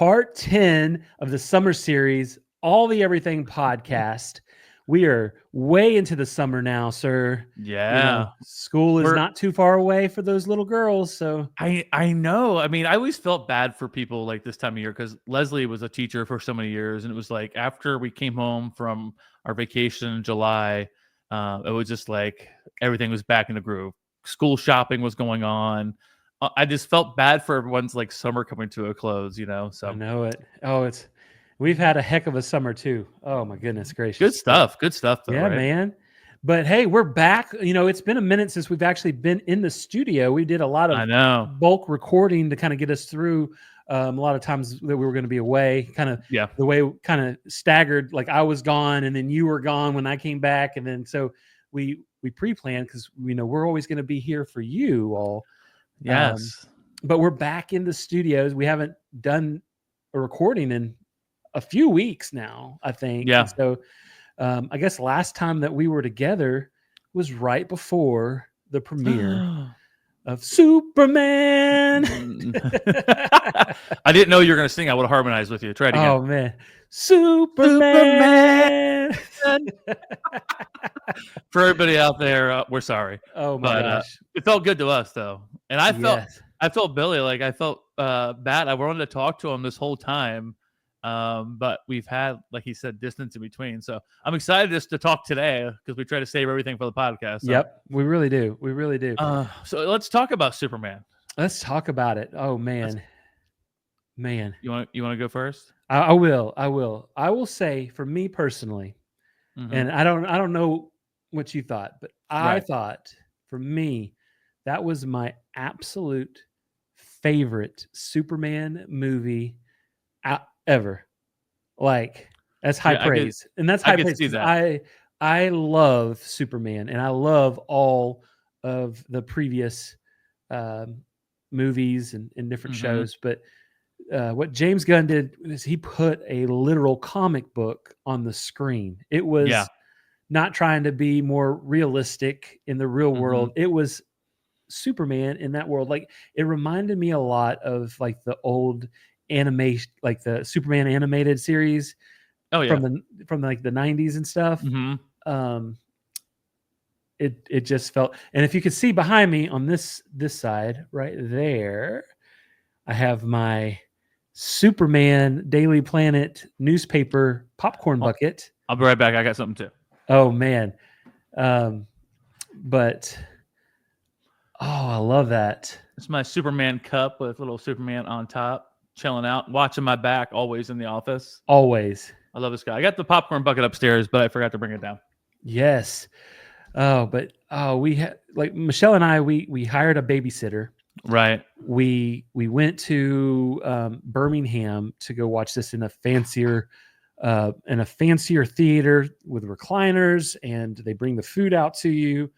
part 10 of the summer series, All the Everything podcast. We are way into the summer now, sir. Yeah. School is We're- not too far away for those little girls. So I know. I mean, I always felt bad for people like this time of year because Leslie was a teacher for so many years, and it was like after we came home from our vacation in July, it was just like everything was back in the groove. School shopping was going on. I just felt bad for everyone's like summer coming to a close, So I know it. We've had a heck of a summer too. Oh my goodness gracious. Good stuff. Good stuff though, Yeah, right? man. But hey, we're back. It's been a minute since we've actually been in the studio. We did a lot I of know. bulk recording to kind of get us through a lot of times that we were going to be away, kind of Yeah. the way kind of staggered, like I was gone and then you were gone when I came back. And then so we pre-planned because we're always going to be here for you all. Yes. But we're back in the studios. We haven't done a recording in a few weeks now, I think. Yeah. And so I guess last time that we were together was right before the premiere of Superman. I didn't know you were going to sing. I would have harmonized with you. Try it again. Oh, man. Superman. For everybody out there, we're sorry. Oh, my gosh. It felt good to us, though. And I felt Yes. I felt Billy, like I felt bad. I wanted to talk to him this whole time. But we've had, like he said, distance in between. So I'm excited just to talk today because we try to save everything for the podcast. So. Yep, we really do. We really do. So let's talk about Superman. Let's talk about it. Oh, man. You want to go first? I will. I will say for me personally, and I don't know what you thought, but I thought for me, that was my absolute favorite Superman movie ever. Like, that's high praise. And that's high praise. I love Superman and I love all of the previous movies and different shows. But what James Gunn did is he put a literal comic book on the screen. It was not trying to be more realistic in the real world. It was Superman in that world. Like, it reminded me a lot of like the old animation, like the Superman animated series. Oh yeah, from like the 90s and stuff. It just felt, and if you could see behind me on this side right there, I have my Superman Daily Planet newspaper popcorn bucket. I'll be right back. I got something too. Oh man. But I love that. It's my Superman cup with little Superman on top, chilling out, watching my back, always in the office. Always. I love this guy. I got the popcorn bucket upstairs, but I forgot to bring it down. Yes. We had, like, Michelle and I, we hired a babysitter. Right. We went to Birmingham to go watch this in a fancier theater with recliners, and they bring the food out to you.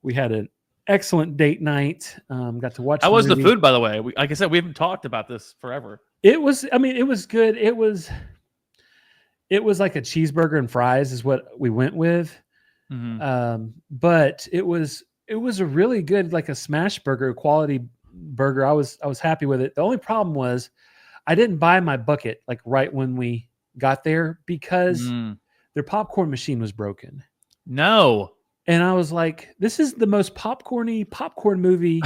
We had an excellent date night. Got to watch. How was the food, by the way? Like I said, we haven't talked about this forever. It was good. It was like a cheeseburger and fries is what we went with. But it was a really good, like a smash burger, quality burger. I was happy with it. The only problem was I didn't buy my bucket like right when we got there because their popcorn machine was broken. No. And I was like, this is the most popcorn movie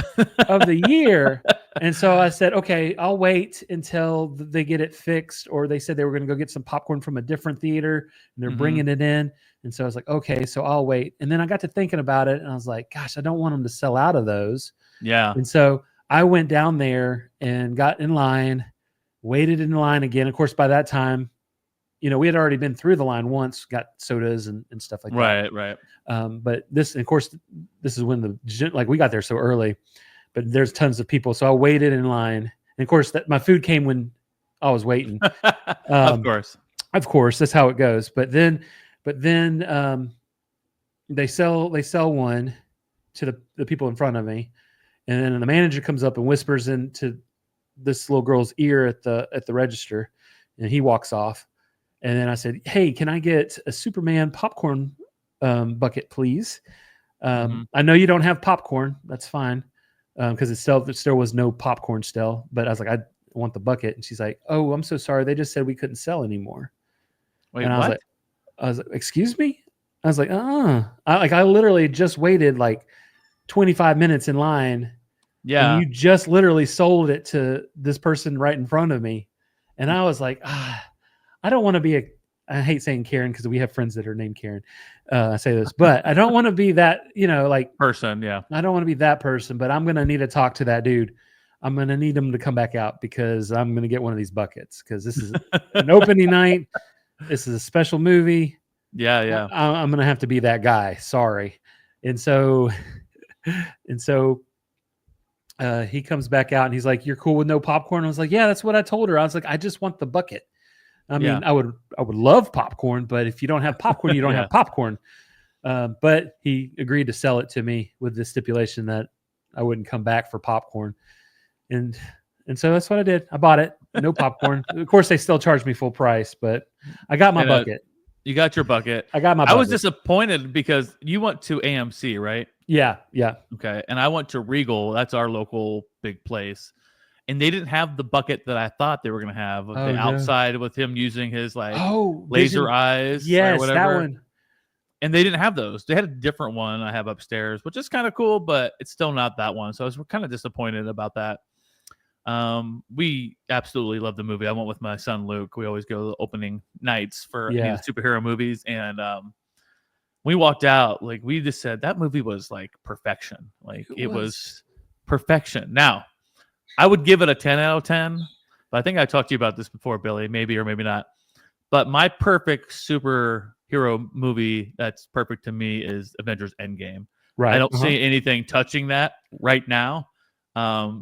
of the year. And so I said, okay, I'll wait until they get it fixed. Or they said they were going to go get some popcorn from a different theater and they're bringing it in. And so I was like, okay, so I'll wait. And then I got to thinking about it and I was like, gosh, I don't want them to sell out of those. Yeah. And so I went down there and got in line, waited in line again. Of course, by that time, we had already been through the line once, got sodas and stuff like that. Right. But this, of course, this is when we got there so early, but there's tons of people. So I waited in line. And of course, my food came when I was waiting. Of course, that's how it goes. But then they sell one to the people in front of me. And then the manager comes up and whispers into this little girl's ear at the register, and he walks off. And then I said, hey, can I get a Superman popcorn bucket, please? I know you don't have popcorn. That's fine. Because there still was no popcorn still. But I was like, want the bucket. And she's like, "Oh, I'm so sorry. They just said we couldn't sell anymore." Wait, And what? I was like, "Excuse me?" I was like, I literally just waited like 25 minutes in line, and Yeah. you just literally sold it to this person right in front of me." And I was like, I don't want to be I hate saying Karen because we have friends that are named Karen. I say this, but I don't want to be that, like, Person, yeah. I don't want to be that person, but I'm going to need to talk to that dude. I'm going to need him to come back out because I'm going to get one of these buckets because this is an opening night. This is a special movie. Yeah, yeah. I'm going to have to be that guy. Sorry. And so, and so he comes back out and he's like, "You're cool with no popcorn?" I was like, "Yeah, that's what I told her." I was like, "I just want the bucket." I mean, Yeah. I would love popcorn, but if you don't have popcorn, you don't Yeah. have popcorn. But he agreed to sell it to me with the stipulation that I wouldn't come back for popcorn. And so that's what I did. I bought it. No popcorn. Of course, they still charged me full price, but I got my And bucket. you got your bucket. I got my I was bucket. disappointed because you went to AMC, right? Yeah, yeah. Okay. And I went to Regal. That's our local big place. And they didn't have the bucket that I thought they were going to have of Oh, the no. outside with him using his like laser Vision. eyes or Yes, whatever. that one. And they didn't have those. They had a different one I have upstairs, which is kind of cool, but it's still not that one. So I was kind of disappointed about that. We absolutely love the movie. I went with my son Luke. We always go to opening nights for any of the superhero movies, and we walked out like we just said that movie was like perfection. Like it was perfection. Now, I would give it a 10 out of 10, but I think I talked to you about this before, Billy, maybe or maybe not. But my perfect superhero movie that's perfect to me is Avengers Endgame. Right. I don't see anything touching that right now.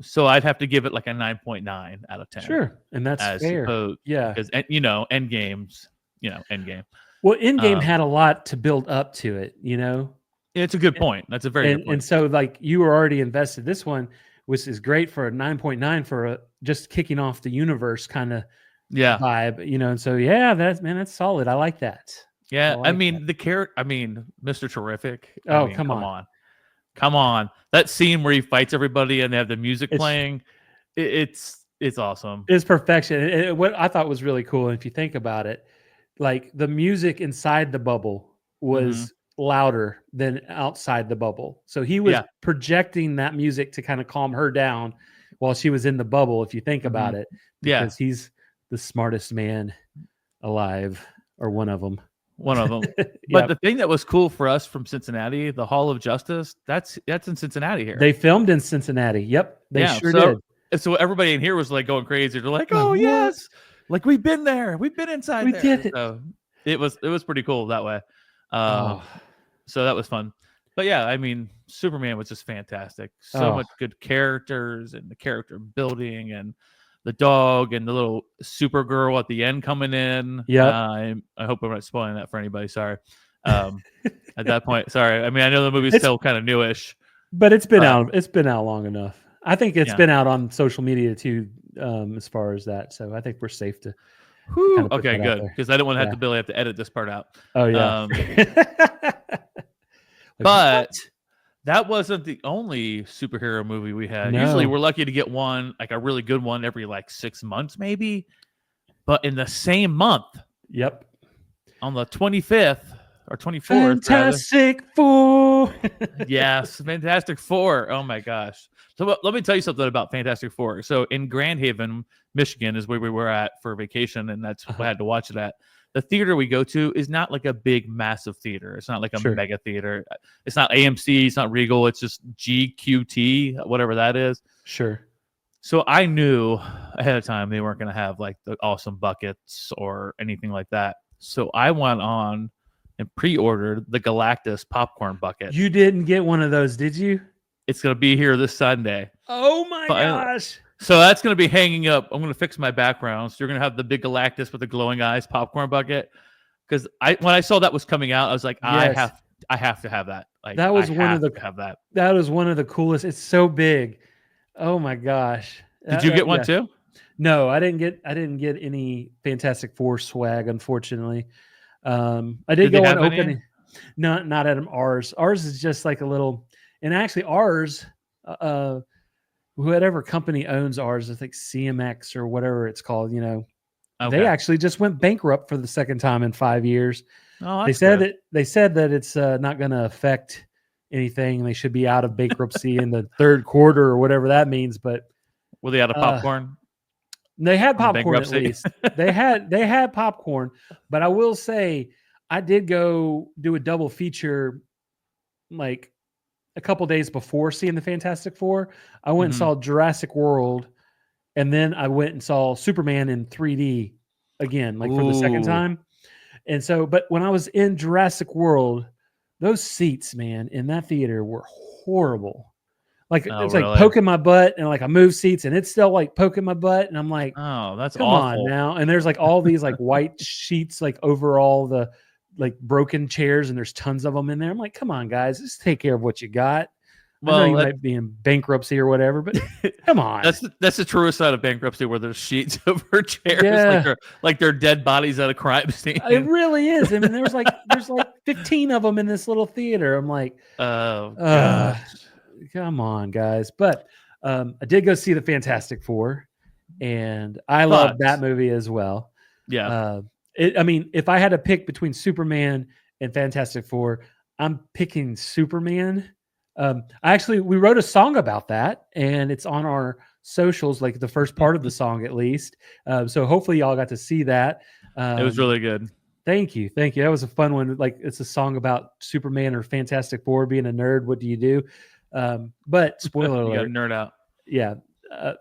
So I'd have to give it like a 9.9 out of 10. Sure. And that's fair. Yeah. Because, Endgame's, Endgame. Well, Endgame had a lot to build up to it, It's a good point. That's a very good point. And so, like, you were already invested. This one, which is great for a 9.9 for just kicking off the universe kind of vibe, and so, that's solid. I like that. Yeah. The character, Mr. Terrific. Come on. Come on. That scene where he fights everybody and they have the music playing, it's awesome. It's perfection. What I thought was really cool, and if you think about it, like the music inside the bubble was louder than outside the bubble. So he was projecting that music to kind of calm her down while she was in the bubble, if you think about it, because he's the smartest man alive, or one of them. One of them. But the thing that was cool for us from Cincinnati, the Hall of Justice, that's in Cincinnati here. They filmed in Cincinnati. Yep. They sure did. So everybody in here was like going crazy. They're like, "Oh, yes. Like we've been there. We've been inside there." Did it. So it was pretty cool that way. So that was fun. But yeah, Superman was just fantastic. So much good characters and the character building and the dog and the little Supergirl at the end coming in. Yeah. I hope I'm not spoiling that for anybody. Sorry. At that point, sorry. I know the movie's still kind of newish, but it's been out. It's been out long enough. I think it's been out on social media too, as far as that. So I think we're safe to. Okay, good. Because I don't want to have to edit this part out. Oh yeah. But that wasn't the only superhero movie we had. No. Usually we're lucky to get one, like a really good one every like 6 months maybe. But in the same month. Yep. On the 25th or 24th. Fantastic Four. Yes, Fantastic Four. Oh my gosh. So let me tell you something about Fantastic Four. So in Grand Haven, Michigan is where we were at for vacation, and that's where I had to watch it at. The theater we go to is not like a big, massive theater. It's not like a mega theater. It's not AMC. It's not Regal. It's just GQT, whatever that is. Sure. So I knew ahead of time they weren't going to have like the awesome buckets or anything like that. So I went on and pre-ordered the Galactus popcorn bucket. You didn't get one of those, did you? It's going to be here this Sunday. Oh my gosh. So that's going to be hanging up. I'm going to fix my background. So you're going to have the big Galactus with the glowing eyes popcorn bucket. Because when I saw that was coming out, I was like, yes. I have to have that. Like, that was have that. That was one of the coolest. It's so big. Oh my gosh. Did you get one too? No, I didn't get any Fantastic Four swag, unfortunately. I did go on opening. Not at ours. Ours is just like a little, and actually ours, whatever company owns ours, I think CMX or whatever it's called, they Okay. actually just went bankrupt for the second time in 5 years. Oh, They that's said good. that it's not going to affect anything. They should be out of bankruptcy in the third quarter or whatever that means. But Were they out of uh, popcorn they had from the popcorn at bankruptcy? least. They had popcorn. But I will say, I did go do a double feature like a couple days before seeing the Fantastic Four. I went and Mhm. saw Jurassic World, and then I went and saw Superman in 3D again, like for the second Ooh. time. And so, but when I was in Jurassic World, those seats, man, in that theater were horrible. Like Oh, it's like really? poking my butt, and like I move seats and it's still like poking my butt. And I'm like, Oh, that's come on awful. now. And there's like all these like white sheets like over all the like broken chairs, and there's tons of them in there. I'm like, come on, guys, just take care of what you got. I know Well, you might be in bankruptcy or whatever, but come on. that's the truest side of bankruptcy, where there's sheets over chairs Yeah, like they're dead bodies at a crime it scene. really is. I mean, there's like 15 of them in this little theater. I'm like, Oh uh, gosh. come on, guys. But I did go see the Fantastic Four, and I love that Thoughts? movie as well. Yeah. Uh, I mean, if I had to pick between Superman and Fantastic Four, I'm picking Superman. We wrote a song about that, and it's on our socials, like the first part of the song at least. So hopefully y'all got to see that. It was Um, really good. Thank you, thank you. That was a fun one. Like it's a song about Superman or Fantastic Four being a nerd. What do you do? But spoiler You got to alert, nerd out. yeah.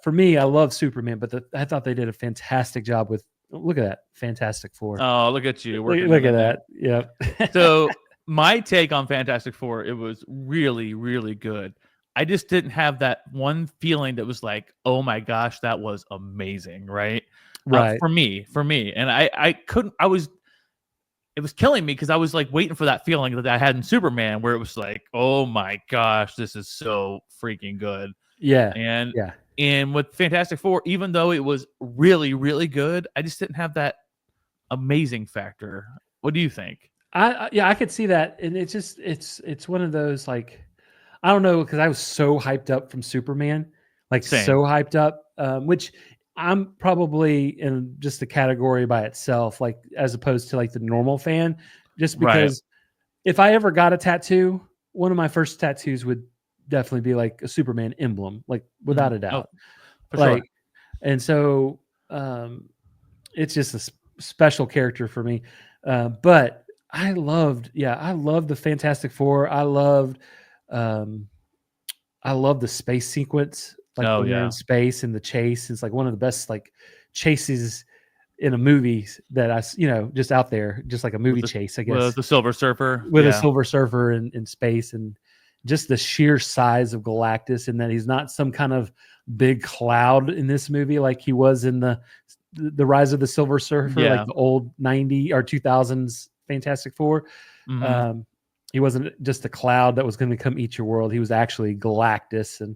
For me, I love Superman, but I thought they did a fantastic job with. Look at that, Fantastic Four. Oh, look at you Look, working look that at in there. that. Yep. So my take on Fantastic Four, it was really, really good. I just didn't have that one feeling that was like, oh my gosh, that was amazing, right? Right. For me, and I couldn't. It was killing me because I was like waiting for that feeling that I had in Superman, where it was like, oh my gosh, this is so freaking good. Yeah. And Yeah. and with Fantastic Four, even though it was really, really good, I just didn't have that amazing factor. What do you think? Yeah, I could see that, and it's just it's one of those like I don't know because I was so hyped up from Superman, like Same. so hyped up, which I'm probably in just a category by itself, like as opposed to like the normal fan, just Right. because if I ever got a tattoo, one of my first tattoos would definitely be like a Superman emblem, like without Mhm. a Oh, doubt. for sure. Like, and so it's just a special character for me. But I loved the Fantastic Four. Um, I love the space sequence, like Oh when they're in yeah. space and the chase. It's like one of the best like chases in a movie that just out there, just like a With movie the chase, I with guess, the Silver Surfer. with a Yeah. Silver Surfer in space, and just the sheer size of Galactus, and that he's not some kind of big cloud in this movie like he was in the Rise of the Silver Surfer, like Yeah. the old 90 or 2000s Fantastic Four. Mhm. Um, he wasn't just a cloud that was going to come eat your world. He was actually Galactus, and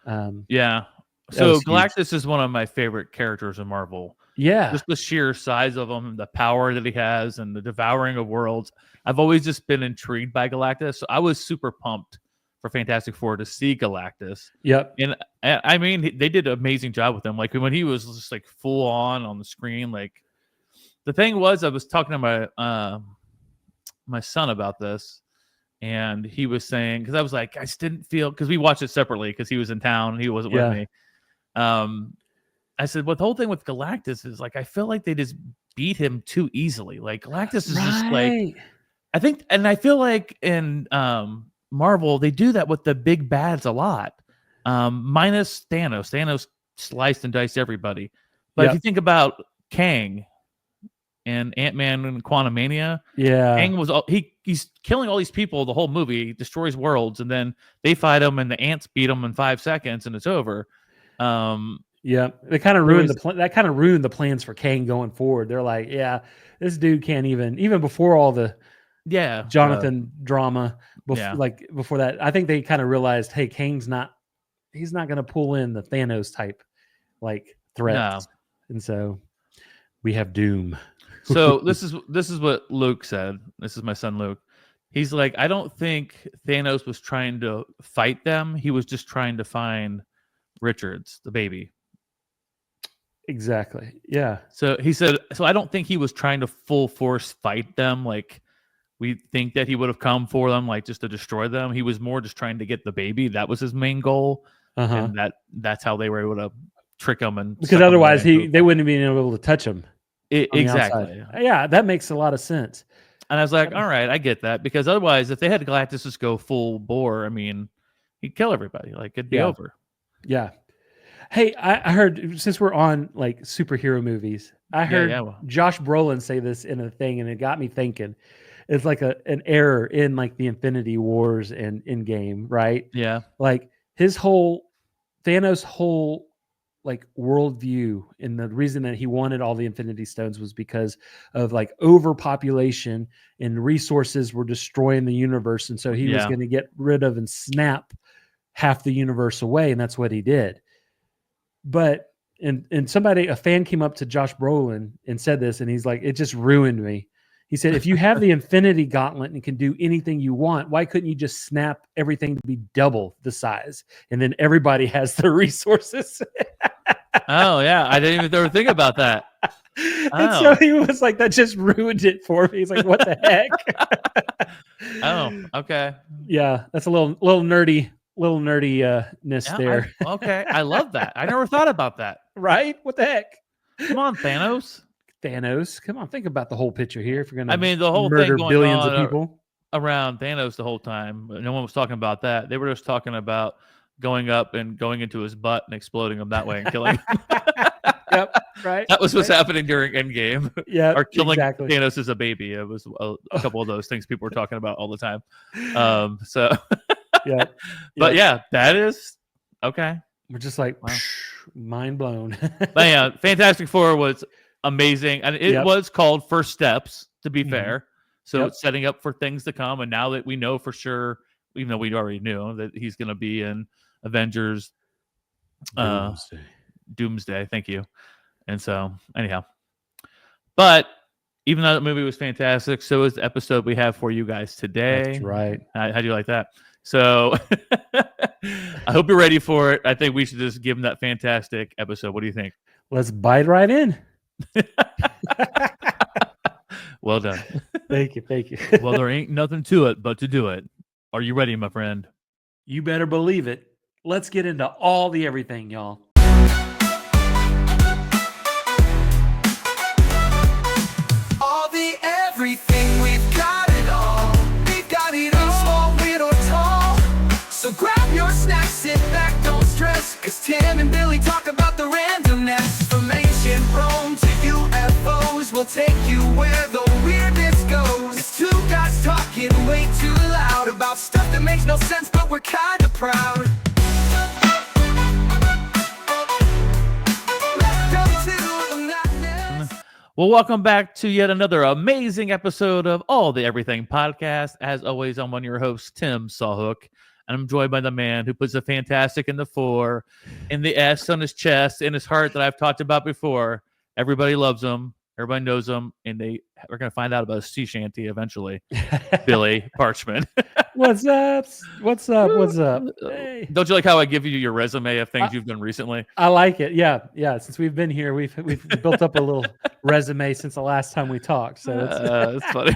um, Yeah. that was So huge. Galactus is one of my favorite characters in Marvel. Yeah, Just the sheer size of him, the power that he has, and the devouring of worlds. I've always just been intrigued by Galactus. So I was super pumped for Fantastic Four to see Galactus. yep, And I mean, they did an amazing job with him. Like when he was just like full on the screen. Like the thing was, I was talking to my son about this, and he was saying, because I was like, I just didn't feel, because we watched it separately because he was in town and he wasn't with yeah, me. Um, I said, well, the whole thing with Galactus is like, I feel like they just beat him too easily. Like Galactus is just like, right, I think, and I feel like in Marvel they do that with the big bads a lot. Minus Thanos. Thanos sliced and diced everybody. But if you yep, think about Kang and Ant-Man and Quantumania, yeah, Kang was he's killing all these people the whole movie, he destroys worlds, and then they fight him and the ants beat him in 5 seconds and it's over. Um, yeah. They kind of there ruined was that kind of ruined the plans for Kane going forward. They're like, yeah, this dude can't even before all the yeah, Jonathan drama, yeah. before that, I think they kind of realized, hey, Kane's not he's not going to pull in the Thanos type like No. threats, and so we have Doom. So this is what Luke said. This is my son Luke. He's like, I don't think Thanos was trying to fight them. He was just trying to find Richards, the baby. Exactly. Yeah. So he said, so I don't think he was trying to full force fight them like we think that he would have come for them, like just to destroy them. He was more just trying to get the baby. That was his main goal. And that's how they were able to trick him and because otherwise they wouldn't have been able to touch him. Exactly. Yeah, that makes a lot of sense. And I was like, all right, I get that. Because otherwise, if they had Galactus just go full bore, I mean, he'd kill everybody. Like, it'd be over. Yeah. Hey, I heard, since we're on like superhero movies, I heard Josh Brolin say this in a thing, and it got me thinking. It's like an error in like the Infinity Wars and Endgame, right? Yeah. Like Thanos' whole like worldview, and the reason that he wanted all the Infinity Stones was because of like overpopulation and resources were destroying the universe, and so he was going to get rid of and snap half the universe away, and that's what he did. But and a fan came up to Josh Brolin and said this, and he's like, it just ruined me. He said, if you have the Infinity Gauntlet and can do anything you want, why couldn't you just snap everything to be double the size? And then everybody has the resources. Oh, yeah. I didn't even ever think about that. And so he was like, that just ruined it for me. He's like, what the heck? Oh, okay. Yeah, that's a little nerdiness there. Okay, I love that. I never thought about that. Right? What the heck? Come on, Thanos. Come on, think about the whole picture here. If you're going to, the whole murder thing going billions on of people around Thanos the whole time, no one was talking about that. They were just talking about going up and going into his butt and exploding him that way and killing him. Yep, right. That was what's happening during Endgame. Yeah, or killing Thanos as a baby. It was a couple of those things people were talking about all the time. Yeah. But yeah, that is okay. We're just like, wow. Mind blown. But yeah, Fantastic Four was amazing, and it was called First Steps, to be fair. So it's setting up for things to come. And now that we know for sure, even though we already knew that he's going to be in Avengers Doomsday. Thank you. And so anyhow, but even though that movie was fantastic, so is the episode we have for you guys today. That's right. How do you like that? So I hope you're ready for it. I think we should just give him that fantastic episode. What do you think? Let's bite right in. Well done. Thank you. Well, there ain't nothing to it but to do it. Are you ready, my friend? You better believe it. Let's get into all the everything, y'all. All the everything, we've got it all. We've got it all, small, big or tall. So grab your snacks, sit back, don't stress. Cause Tim and Billy talk about the randomness. Information prone to UFOs will take you where the weirdness goes. It's two guys talking way too loud about stuff that makes no sense, but we're kinda proud. Well, welcome back to yet another amazing episode of All the Everything Podcast. As always, I'm one of your hosts, Tim Sawhook, and I'm joined by the man who puts the fantastic in the 4, in the S on his chest, in his heart that I've talked about before. Everybody loves him. Everybody knows him, and we're going to find out about a sea shanty eventually. Billy Parchman. What's up? Hey. Don't you like how I give you your resume of things you've done recently? I like it. Yeah. Since we've been here, we've built up a little resume since the last time we talked. So it's funny.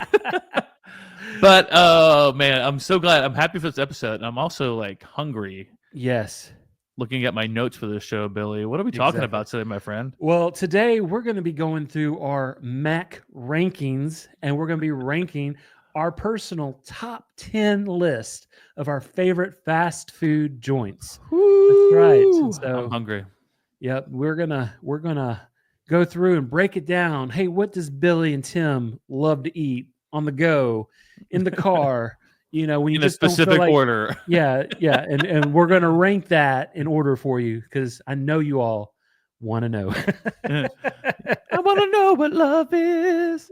But oh man, I'm so glad. I'm happy for this episode. I'm also like hungry. Yes. Looking at my notes for this show, Billy. What are we talking about today, my friend? Well, today we're going to be going through our Mac rankings, and we're going to be ranking our personal top 10 list of our favorite fast food joints. Woo! That's right. So, I'm hungry. Yep, we're gonna go through and break it down. Hey, what does Billy and Tim love to eat on the go, in the car? When you in just a specific order. Yeah, and we're gonna rank that in order for you because I know you all want to know. I want to know what love is.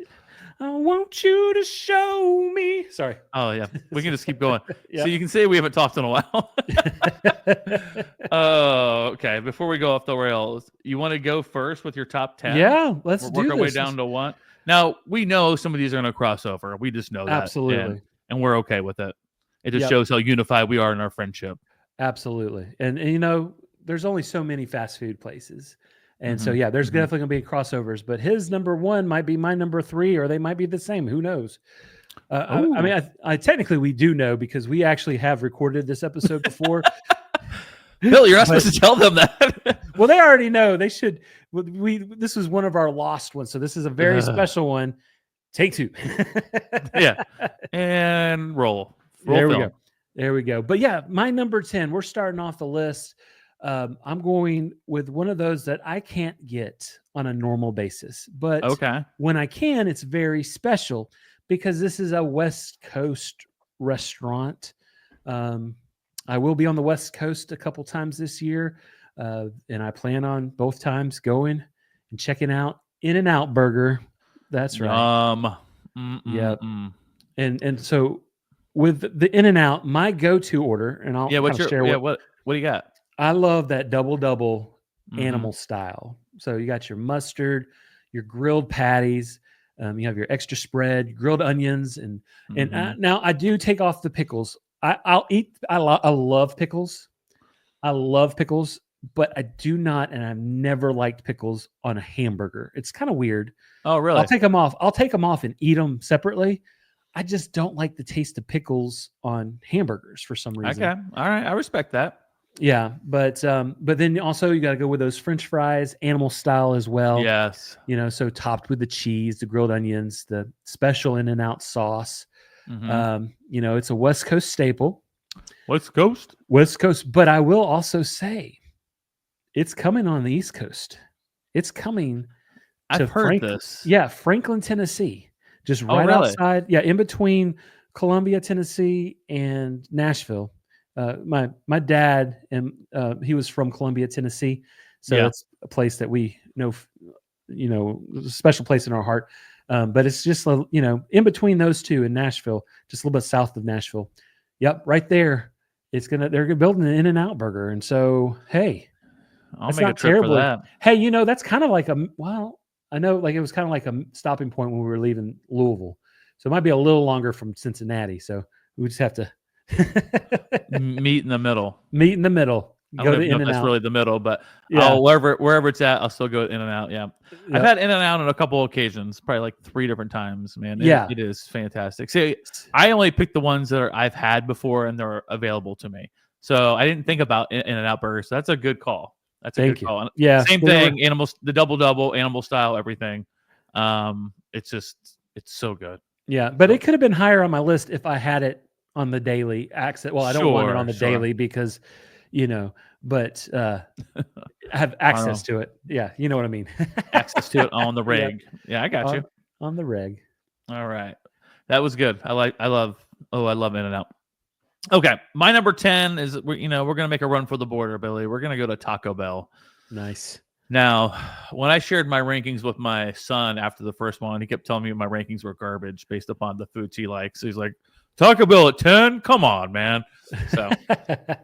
I want you to show me. Sorry. Oh yeah, we can just keep going. Yep. So you can say we haven't talked in a while. Oh, okay. Before we go off the rails, you want to go first with your top 10? Yeah, let's work our way down to 1. Now we know some of these are going to cross over. We just know that. Absolutely. And we're okay with it. It just shows how unified we are in our friendship. Absolutely. And there's only so many fast food places. And so, yeah, there's definitely going to be crossovers, but his number 1 might be my number 3, or they might be the same. Who knows? I mean, I technically we do know because we actually have recorded this episode before. Bill, you're not supposed to tell them that. Well, they already know. They should. This was one of our lost ones, so this is a very special one. Take 2. Yeah, and roll. There we go. There we go. But yeah, my number 10. We're starting off the list. I'm going with one of those that I can't get on a normal basis, but when I can, it's very special because this is a West Coast restaurant. I will be on the West Coast a couple times this year, and I plan on both times going and checking out In-N-Out Burger. That's right. Yeah. And so with the In-N-Out, my go-to order, and I'll share what do you got? I love that double animal style. So you got your mustard, your grilled patties, you have your extra spread, grilled onions, and now I do take off the pickles. I love pickles. I love pickles, but I do not, and I've never liked pickles on a hamburger. It's kind of weird. Oh, really? I'll take them off and eat them separately. I just don't like the taste of pickles on hamburgers for some reason. Okay. All right. I respect that. Yeah, but then also you got to go with those French fries, animal style as well. Yes. So topped with the cheese, the grilled onions, the special In-N-Out sauce. It's a West Coast staple. West Coast. But I will also say it's coming on the East Coast. It's coming. I've heard this. Yeah, Franklin, Tennessee. Just right outside. Yeah, in between Columbia, Tennessee and Nashville. My dad, and he was from Columbia, Tennessee. So it's a place that we know, a special place in our heart. But it's just, in between those two in Nashville, just a little bit south of Nashville. Yep. Right there. They're building an In-N-Out Burger. And so, hey, I'll make a trip for that. Hey, that's kind of like I know like it was kind of like a stopping point when we were leaving Louisville. So it might be a little longer from Cincinnati. So we just have to meet in the middle. Go to In-N-Out. That's really the middle, but wherever it's at, I'll still go In-N-Out. Yeah. Yep. I've had In-N-Out on a couple occasions, probably like 3 different times, man. It is fantastic. See, I only pick the ones that I've had before and they're available to me. So I didn't think about In-N-Out burgers. So that's a good call. Good call. And same thing. The double, animal style, everything. It's so good. Yeah, but it could have been higher on my list if I had it on the daily access. Well, I don't want it on the daily because, but I have access to it. Yeah, you know what I mean. Access to it on the reg. Yeah, I got you. On the reg. All right. That was good. I love In-N-Out. Okay. My number 10 is, we're going to make a run for the border, Billy. We're going to go to Taco Bell. Nice. Now, when I shared my rankings with my son after the first one, he kept telling me my rankings were garbage based upon the foods he likes. So he's like, Taco Bell at 10? Come on, man. So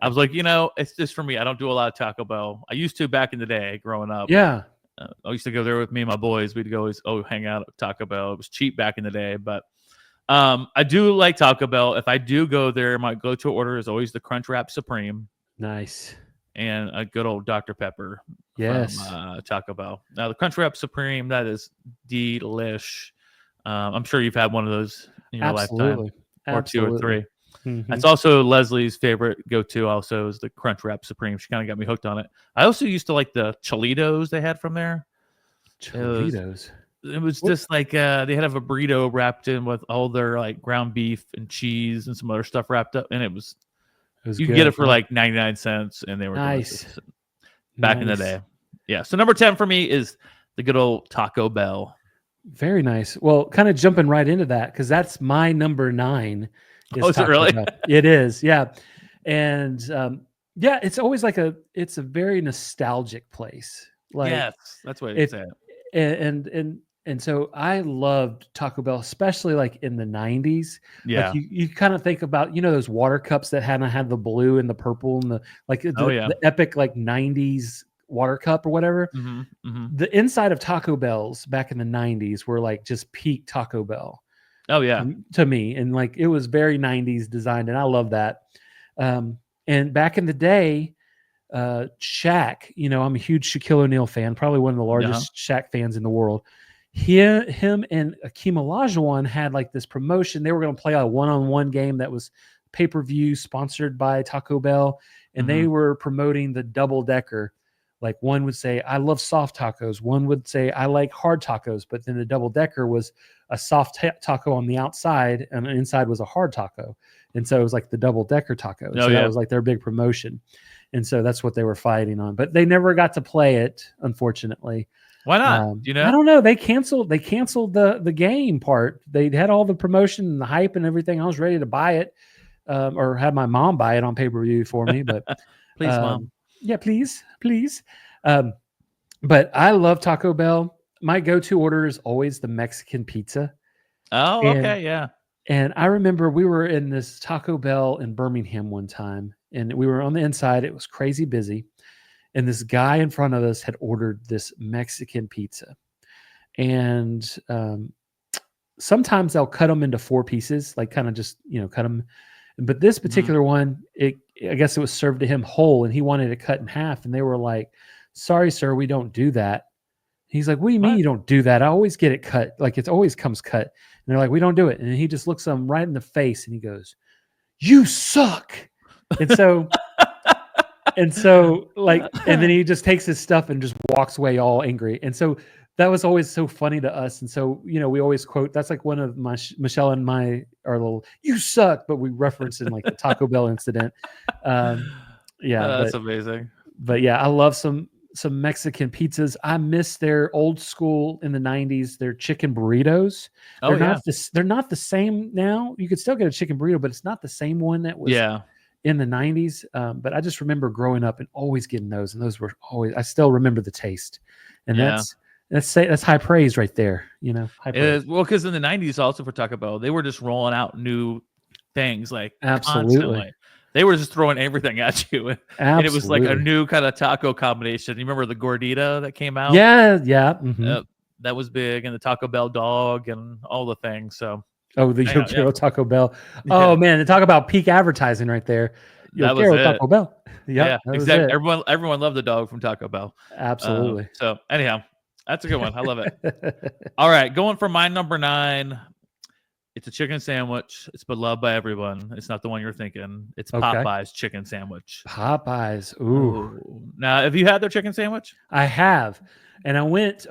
I was like, it's just for me. I don't do a lot of Taco Bell. I used to back in the day growing up. Yeah. I used to go there with me and my boys. We'd go hang out at Taco Bell. It was cheap back in the day, but I do like Taco Bell. If I do go there, my go-to order is always the Crunchwrap Supreme. Nice. And a good old Dr. Pepper. Yes. From Taco Bell. Now, the Crunchwrap Supreme, that is delish. I'm sure you've had one of those in your lifetime. Or 2 or 3. Mm-hmm. That's also Leslie's favorite go-to also is the Crunchwrap Supreme. She kind of got me hooked on it. I also used to like the Cholitos they had from there. Cholitos. It was just like they had a burrito wrapped in with all their like ground beef and cheese and some other stuff wrapped up, and it was you could get it for like 99 cents, and they were nice back in the day. Yeah. So number 10 for me is the good old Taco Bell. Very nice. Well, kind of jumping right into that because that's my number 9. Is it really? It is. Yeah. And it's always it's a very nostalgic place. Like, yes, that's what it's at. And so I loved Taco Bell, especially like in the 90s. Yeah. Like you kind of think about, those water cups that had the blue and the purple and the epic like 90s water cup or whatever. Mm-hmm, mm-hmm. The inside of Taco Bell's back in the 90s were like just peak Taco Bell. Oh yeah. To me. And like, it was very 90s designed and I love that. And back in the day, Shaq, I'm a huge Shaquille O'Neal fan, probably one of the largest Shaq fans in the world. Him and Akeem Olajuwon had like this promotion. They were going to play a one-on-one game that was pay-per-view sponsored by Taco Bell, and they were promoting the double decker. Like one would say, I love soft tacos. One would say, I like hard tacos. But then the double decker was a soft taco on the outside, and the inside was a hard taco. And so it was like the double decker taco. And that was like their big promotion. And so that's what they were fighting on. But they never got to play it, unfortunately. Why not? Do you know? I don't know. They canceled the game part. They had all the promotion and the hype and everything. I was ready to buy it, or have my mom buy it on pay-per-view for me. But please, Mom. Yeah, please. But I love Taco Bell. My go-to order is always the Mexican pizza. Oh, okay, yeah. And I remember we were in this Taco Bell in Birmingham one time, and we were on the inside. It was crazy busy. And this guy in front of us had ordered this Mexican pizza. And sometimes they'll cut them into 4 pieces, like kind of just, cut them. But this particular one, I guess it was served to him whole, and he wanted it cut in half. And they were like, sorry, sir, we don't do that. He's like, what do you mean you don't do that? I always get it cut. Like it always comes cut. And they're like, we don't do it. And he just looks them right in the face and he goes, you suck. And so, and then he just takes his stuff and just walks away all angry. And so that was always so funny to us. And so, we always quote, that's like one of my, Michelle and our little, you suck, but we reference in like the Taco Bell incident. That's amazing. But yeah, I love some Mexican pizzas. I miss their old school in the 90s, their chicken burritos. They're not the same now. You could still get a chicken burrito, but it's not the same one that was in the 90s. But I just remember growing up and always getting those, and those were always, I still remember the taste. And that's high praise right there, high praise. Well, because in the 90s also for Taco Bell, they were just rolling out new things like absolutely. Constantly. They were just throwing everything at you. And it was like a new kind of taco combination. You remember the gordita that came out? Yeah. Mm-hmm. That was big, and the Taco Bell dog and all the things. So the Yo Quiero Taco Bell. Oh man, to talk about peak advertising right there. Yo Quiero Taco Bell. Yeah, exactly. Everyone loved the dog from Taco Bell. Absolutely. So anyhow, that's a good one. I love it. All right, going for my number 9. It's a chicken sandwich. It's beloved by everyone. It's not the one you're thinking. It's Popeye's chicken sandwich. Popeyes. Ooh. Now, have you had their chicken sandwich? I have. And I went,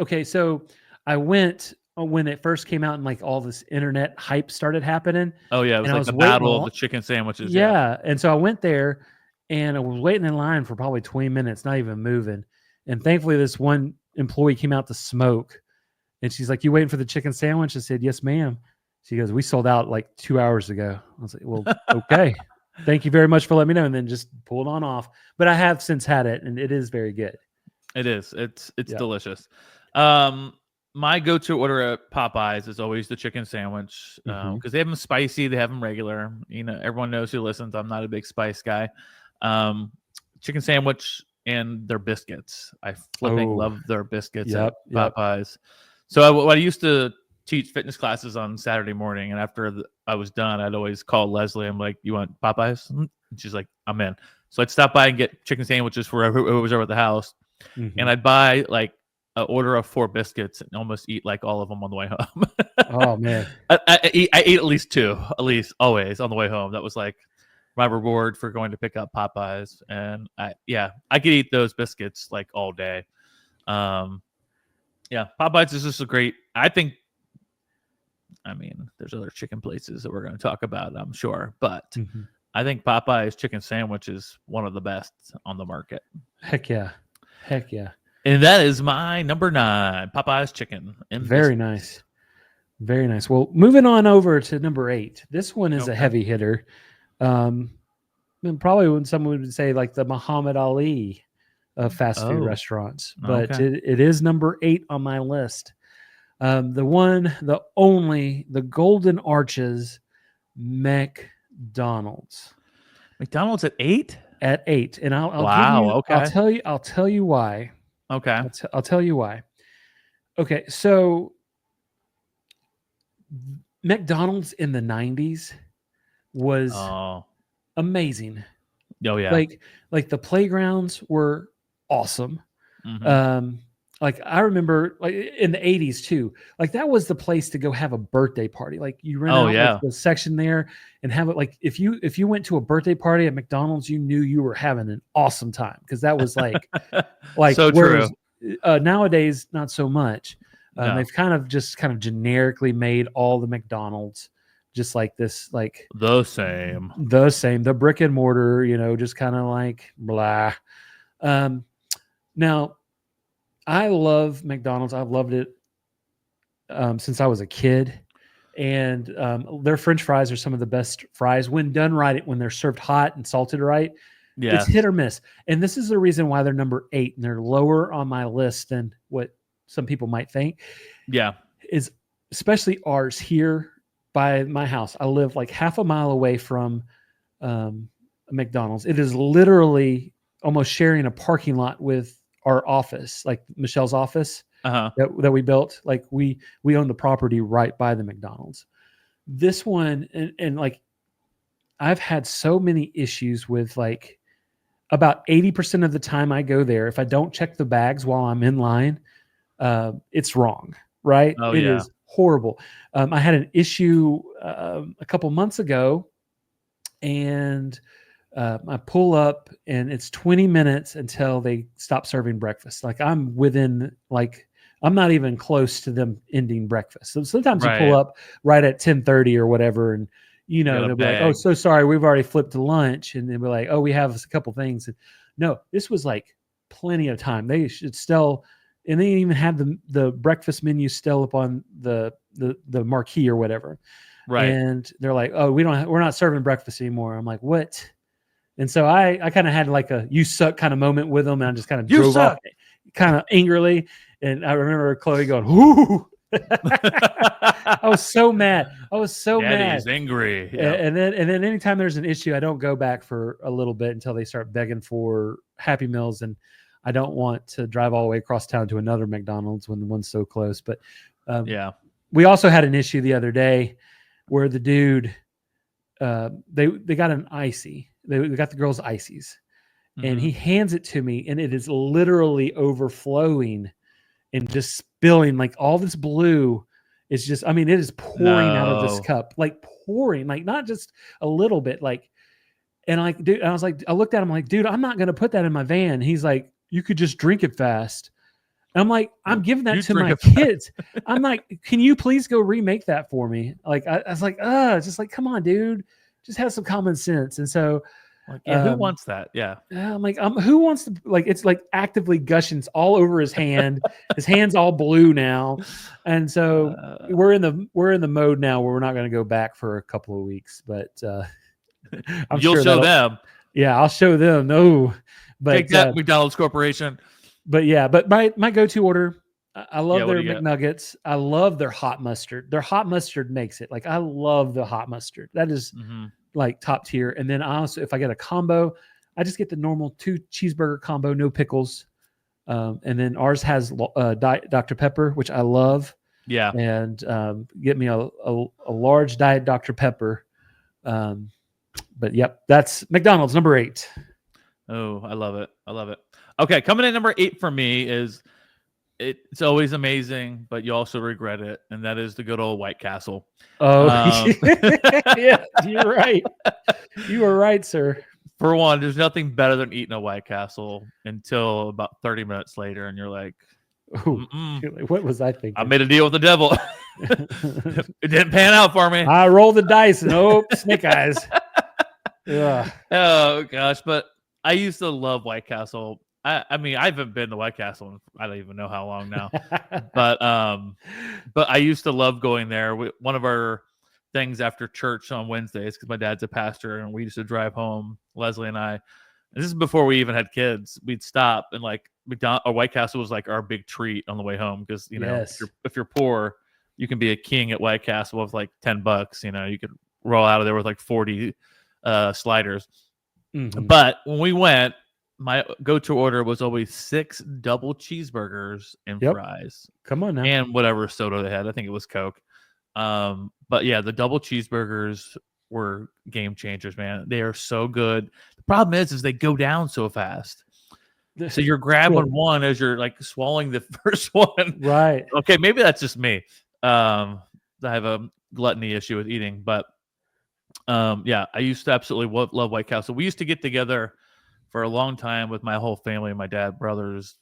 when it first came out and like all this internet hype started happening. Oh, yeah. It was like the battle of the chicken sandwiches. Yeah. And so I went there and I was waiting in line for probably 20 minutes, not even moving. And thankfully, this one employee came out to smoke. And she's like, you waiting for the chicken sandwich? I said, yes, ma'am. She goes, we sold out like 2 hours ago. I was like, well, okay. Thank you very much for letting me know. And then just pulled on off. But I have since had it, and it is very good. It is. It's delicious. My go-to order at Popeyes is always the chicken sandwich because they have them spicy. They have them regular. Everyone knows who listens. I'm not a big spice guy. Chicken sandwich and their biscuits. I flipping love their biscuits at Popeyes. So what I used to teach fitness classes on Saturday morning, and after I was done, I'd always call Leslie. I'm like, you want Popeyes? And she's like, I'm in. So I'd stop by and get chicken sandwiches for whoever was over at the house, and I'd buy like an order of 4 biscuits and almost eat like all of them on the way home. Oh man, I ate at least 2, always on the way home. That was like my reward for going to pick up Popeyes, and I could eat those biscuits like all day. Popeyes is just a great. I mean, there's other chicken places that we're going to talk about, I'm sure, but I think Popeye's chicken sandwich is one of the best on the market. Heck yeah. And that is my number 9, Popeye's chicken. Very nice. Very nice. Well, moving on over to number 8. This one is a heavy hitter. Probably when someone would say like the Muhammad Ali of fast food restaurants, but it is number 8 on my list. The one, the only, the Golden Arches, McDonald's. McDonald's at 8? At 8, and I'll tell you why. Okay, I'll tell you why. Okay, so McDonald's in the 90s was amazing. Oh yeah. Like the playgrounds were awesome. Mm-hmm. Like I remember like in the 80s too, like that was the place to go have a birthday party. Like you rent Oh out like yeah. the section there and have it. Like if you went to a birthday party at McDonald's, you knew you were having an awesome time because that was like So true. whereas nowadays not so much. No. They've kind of generically made all the McDonald's just like this, like The same. the brick and mortar, just kind of like blah. Now I love McDonald's. I've loved it since I was a kid, and their French fries are some of the best fries when done right. When they're served hot and salted right, it's hit Yes. or miss. And this is the reason why they're number 8 and they're lower on my list than what some people might think. Yeah. Is especially ours here by my house. I live like half a mile away from McDonald's. It is literally almost sharing a parking lot with our office, like Michelle's office Uh-huh. that we built. Like we own the property right by the McDonald's. This one and like I've had so many issues with like about 80% of the time I go there, if I don't check the bags while I'm in line, it's wrong, right? Oh It yeah. is horrible. I had an issue a couple months ago, and I pull up, and it's 20 minutes until they stop serving breakfast. Like I'm not even close to them ending breakfast. So sometimes you pull Right. up right at 10:30 or whatever, and Got a they'll be like, "Oh, bag. so sorry, we've already flipped to lunch," and they'll be like, "Oh, we have a couple things." And no, this was like plenty of time. They should still, and they even have the breakfast menu still up on the marquee or whatever. Right. And they're like, "Oh, we're not serving breakfast anymore." I'm like, "What?" And so I kind of had like a "you suck" kind of moment with them, and I just kind of You drove off suck. kind of angrily. And I remember Chloe going, "Whoo!" I was so mad. I was so mad. Daddy's angry. Yeah. And then anytime there's an issue, I don't go back for a little bit until they start begging for Happy Meals, and I don't want to drive all the way across town to another McDonald's when the one's so close. But Yeah. we also had an issue the other day where the dude they got an icy. They got the girls ices, and Mhm. he hands it to me, and it is literally overflowing and just spilling. Like all this blue is just, I mean, it is pouring out of this No. cup, like pouring, like not just a little bit, like, and like, dude, I was like, I looked at him like, dude, I'm not going to put that in my van. He's like, you could just drink it fast. And I'm like, I'm giving that You to drink my it fast. kids. I'm like, can you please go remake that for me? Like, I was like, just like, come on, dude, just have some common sense. And so, Like, yeah, who wants that? Yeah. I'm like, who wants to, like, it's like actively gushing all over his hand. His hand's all blue now. And so we're in the mode now where we're not going to go back for a couple of weeks, but I'm You'll sure show them. yeah, I'll show them. No, but Take that, McDonald's Corporation. but yeah, but my go-to order, I love Yeah, what their do you got? McNuggets. I love their hot mustard. Their hot mustard makes it. Like I love the hot mustard. That is Mhm. like top tier. And then I also, if I get a combo, I just get the normal 2 cheeseburger combo, no pickles. And then ours has Diet Dr. Pepper, which I love. Yeah. And get me a large Diet Dr. Pepper. But yep, that's McDonald's number 8. Oh, I love it. I love it. Okay, coming in number 8 for me is it's always amazing, but you also regret it, and that is the good old White Castle. Oh, yeah, you're right. You are right, sir. For one, there's nothing better than eating a White Castle until about 30 minutes later, and you're like, Ooh, what was I thinking? I made a deal with the devil. It didn't pan out for me. I rolled the dice, and snake eyes. Ugh. Oh gosh, but I used to love White Castle. I mean, I haven't been to White Castle in I don't even know how long now. but I used to love going there. One of our things after church on Wednesdays, because my dad's a pastor, and we used to drive home, Leslie and I. And this is before we even had kids. We'd stop, and like McDonald's or White Castle was like our big treat on the way home, because Yes. if you're poor, you can be a king at White Castle with like $10. You could roll out of there with like 40 sliders. Mhm. But when we went, my go-to order was always 6 double cheeseburgers and Yep. fries, Come on now. and whatever soda they had. I think it was Coke. But yeah, the double cheeseburgers were game changers, man. They are so good. The problem is they go down so fast. So you're grabbing one as you're like swallowing the first one. Right. Okay, maybe that's just me. I have a gluttony issue with eating, but yeah, I used to absolutely love White Castle. We used to get together for a long time with my whole family, my dad, brothers,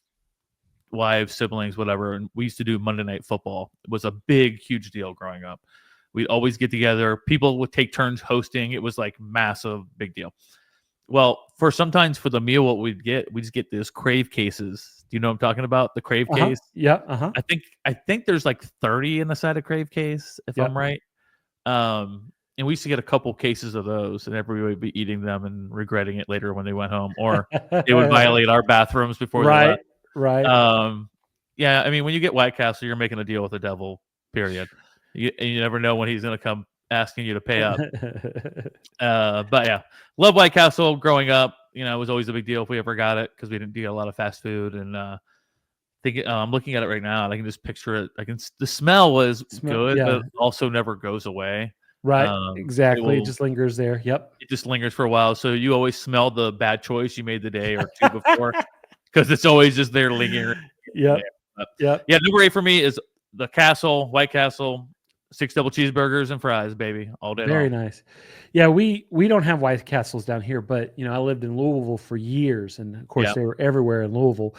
wives, siblings, whatever, and we used to do Monday Night Football. It was a big, huge deal growing up. We'd always get together. People would take turns hosting. It was like massive, big deal. Well, sometimes for the meal, what we just get those Crave cases. Do you know what I'm talking about? The Crave case. Yeah. I think there's like 30 in the side of Crave case, if I'm right. And we used to get a couple cases of those, and everybody would be eating them and regretting it later when they went home, or they would violate our bathrooms before they left. Right. Yeah, I mean, when you get White Castle, you're making a deal with the devil, period. You never know when he's going to come asking you to pay up. But yeah, love White Castle growing up. You know, it was always a big deal if we ever got it because we didn't get a lot of fast food. And I'm looking at it right now, and I can just picture it. The smell was good, but it also never goes away. Right, exactly. It just lingers there. Yep. It just lingers for a while. So you always smell the bad choice you made the day or two before because it's always just there lingering. Yep. Yeah, number 8 for me is the Castle, White Castle, 6 double cheeseburgers and fries, baby, all day long. Very nice. Yeah, we don't have White Castles down here, but you know, I lived in Louisville for years, and of course they were everywhere in Louisville.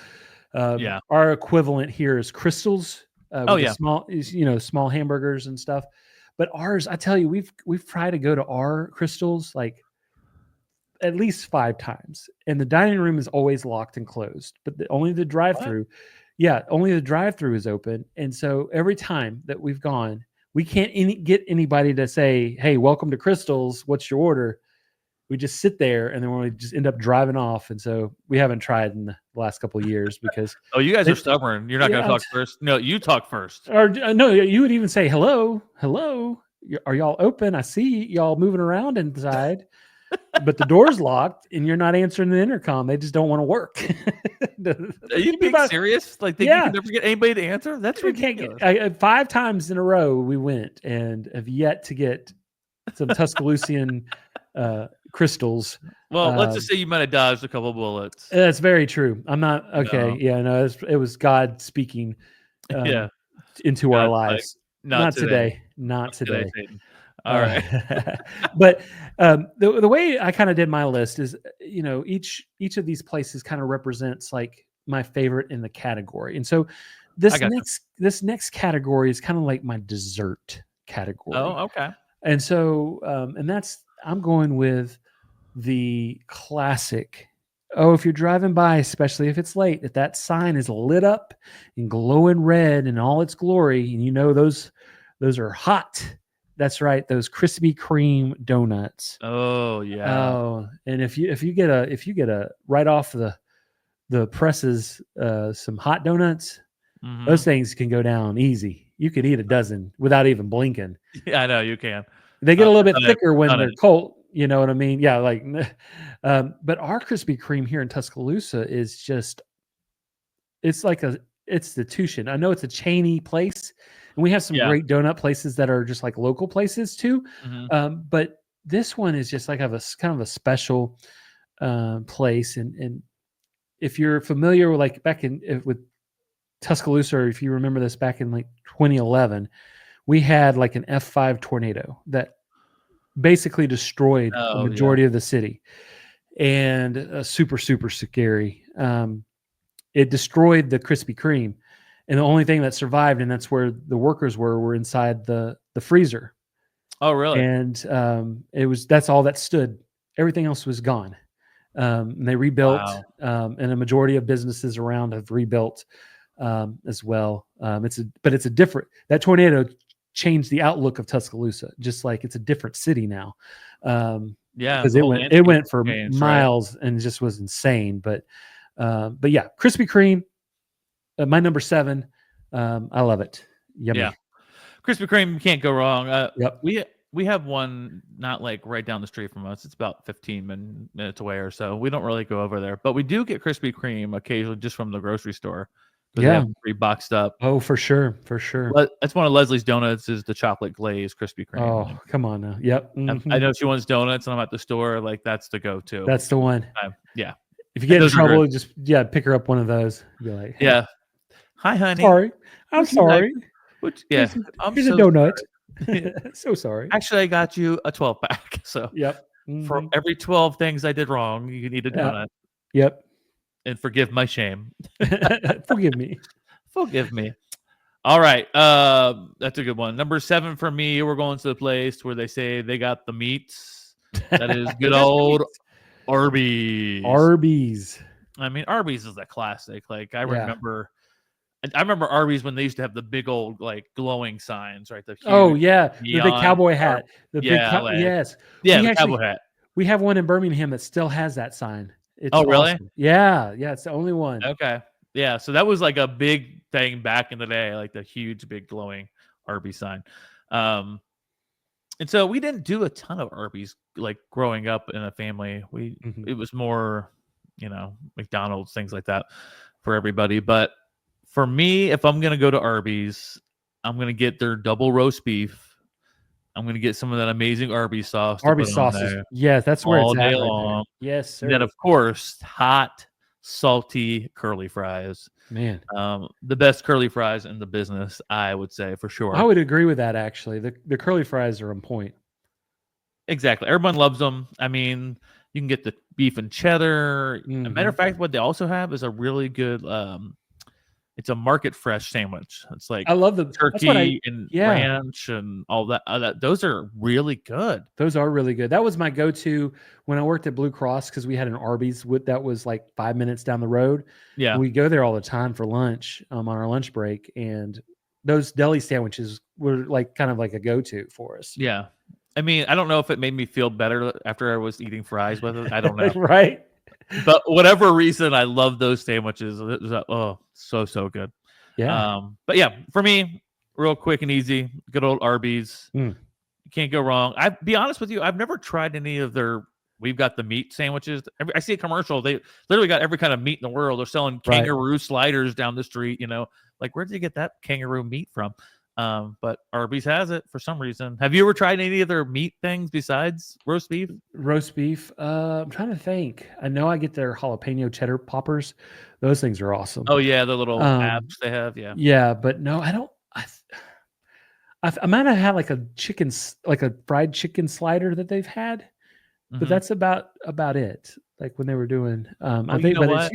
Our equivalent here is Crystals. Small hamburgers and stuff. But ours, I tell you, we've tried to go to our Crystals like at least 5 times, and the dining room is always locked and closed. But only the drive-thru, only the drive-thru is open. And so every time that we've gone, we can't get anybody to say, "Hey, welcome to Crystals. What's your order?" We just sit there, and then we just end up driving off. And so we haven't tried in the last couple of years because you guys are stubborn. You're not going to talk first. No, you talk first. Or no, you would even say, "Hello. Are y'all open? I see y'all moving around inside, but the door's locked, and you're not answering the intercom. They just don't want to work." Are you being serious? Like, you can never get anybody to answer? That's ridiculous. 5 times in a row we went and have yet to get some Tuscaloosan Crystals. Well, let's just say you might have dodged a couple bullets. That's very true. I'm not okay. No. Yeah, no, it was God speaking into our lives. Like, not today. Not today. All right. But the way I kind of did my list is, you know, each of these places kind of represents like my favorite in the category. And so this next category is kind of like my dessert category. Oh, okay. And so I'm going with the classic. Oh, if you're driving by, especially if it's late, if that sign is lit up and glowing red in all its glory, and you know those are hot. That's right, those Krispy Kreme donuts. Oh yeah. Oh, and if you get a right off the presses some hot donuts, those things can go down easy. You could eat a dozen without even blinking. Yeah, I know you can. They get a little bit thicker when they're cold. You know what I mean? Yeah, like, but our Krispy Kreme here in Tuscaloosa is just, it's like a institution. I know it's a chainy place, and we have some great donut places that are just like local places too. But this one is just like kind of a special place. And if you're familiar with like with Tuscaloosa, or if you remember this back in like 2011, we had like an F5 tornado that basically destroyed the majority of the city, and super scary. It destroyed the Krispy Kreme, and the only thing that survived, and that's where the workers were inside the freezer. Oh, really? And that's all that stood. Everything else was gone. And they rebuilt, and a majority of businesses around have rebuilt as well. That tornado changed the outlook of Tuscaloosa, just like it's a different city now. Because it went for miles and just was insane. But yeah, Krispy Kreme, my number 7. I love it. Yummy. Yeah, Krispy Kreme, you can't go wrong. Yep. We have one not like right down the street from us. It's about 15 minutes away or so. We don't really go over there, but we do get Krispy Kreme occasionally just from the grocery store. because they have them pre-boxed up. Oh, for sure, for sure. That's one of Leslie's donuts is the chocolate glazed Krispy Kreme. Oh, come on now. Yep. I know she wants donuts, and I'm at the store. Like that's the go-to. That's the one. Yeah. If you get in trouble, just pick her up one of those. Be like, hey, yeah. Hi, honey. Sorry, I'm sorry. I'm here's so a donut. sorry. So sorry. Actually, I got you a 12-pack. So yep. For every 12 things I did wrong, you need a donut. Yep. And forgive my shame. Forgive me. Forgive me. All right. That's a good one. Number 7 for me, we're going to the place where they say they got the meats. That is good old Arby's. Arby's. I mean, Arby's is a classic. Like I remember Arby's when they used to have the big old like glowing signs, right? The big cowboy hat. The big yes. The cowboy hat. We have one in Birmingham that still has that sign. It's really? Awesome. Yeah, it's the only one. Okay. Yeah, so that was like a big thing back in the day, like the huge, big glowing Arby's sign. And so we didn't do a ton of Arby's like growing up in a family. It was more, McDonald's, things like that for everybody. But for me, if I'm gonna go to Arby's, I'm gonna get their double roast beef. I'm gonna get some of that amazing Arby's sauce. Arby's sauces. Yes, that's where all it's day at long. Right yes, sir. And then of course, hot, salty curly fries. Man, the best curly fries in the business, I would say for sure. I would agree with that. Actually, the curly fries are on point. Exactly, everyone loves them. I mean, you can get the beef and cheddar. As a matter of fact, what they also have is a really good. It's a market fresh sandwich. It's like I love the turkey and ranch and all that. Those are really good. Those are really good. That was my go-to when I worked at Blue Cross because we had an Arby's that was like 5 minutes down the road. Yeah, we go there all the time for lunch on our lunch break, and those deli sandwiches were like kind of like a go-to for us. Yeah, I mean, I don't know if it made me feel better after I was eating fries with it. I don't know, right? But whatever reason, I love those sandwiches. It was, so good. Yeah. But yeah, for me, real quick and easy, good old Arby's. You can't go wrong. I be honest with you, I've never tried any of their. We've got the meat sandwiches. I see a commercial. They literally got every kind of meat in the world. They're selling kangaroo sliders down the street. Like where did you get that kangaroo meat from? But Arby's has it for some reason. Have you ever tried any of their meat things besides roast beef? Roast beef. I'm trying to think. I know I get their jalapeno cheddar poppers. Those things are awesome. Oh yeah, the little apps they have. Yeah. Yeah, but no, I don't. I might have had like a fried chicken slider that they've had, but that's about it. Like when they were doing. I think, but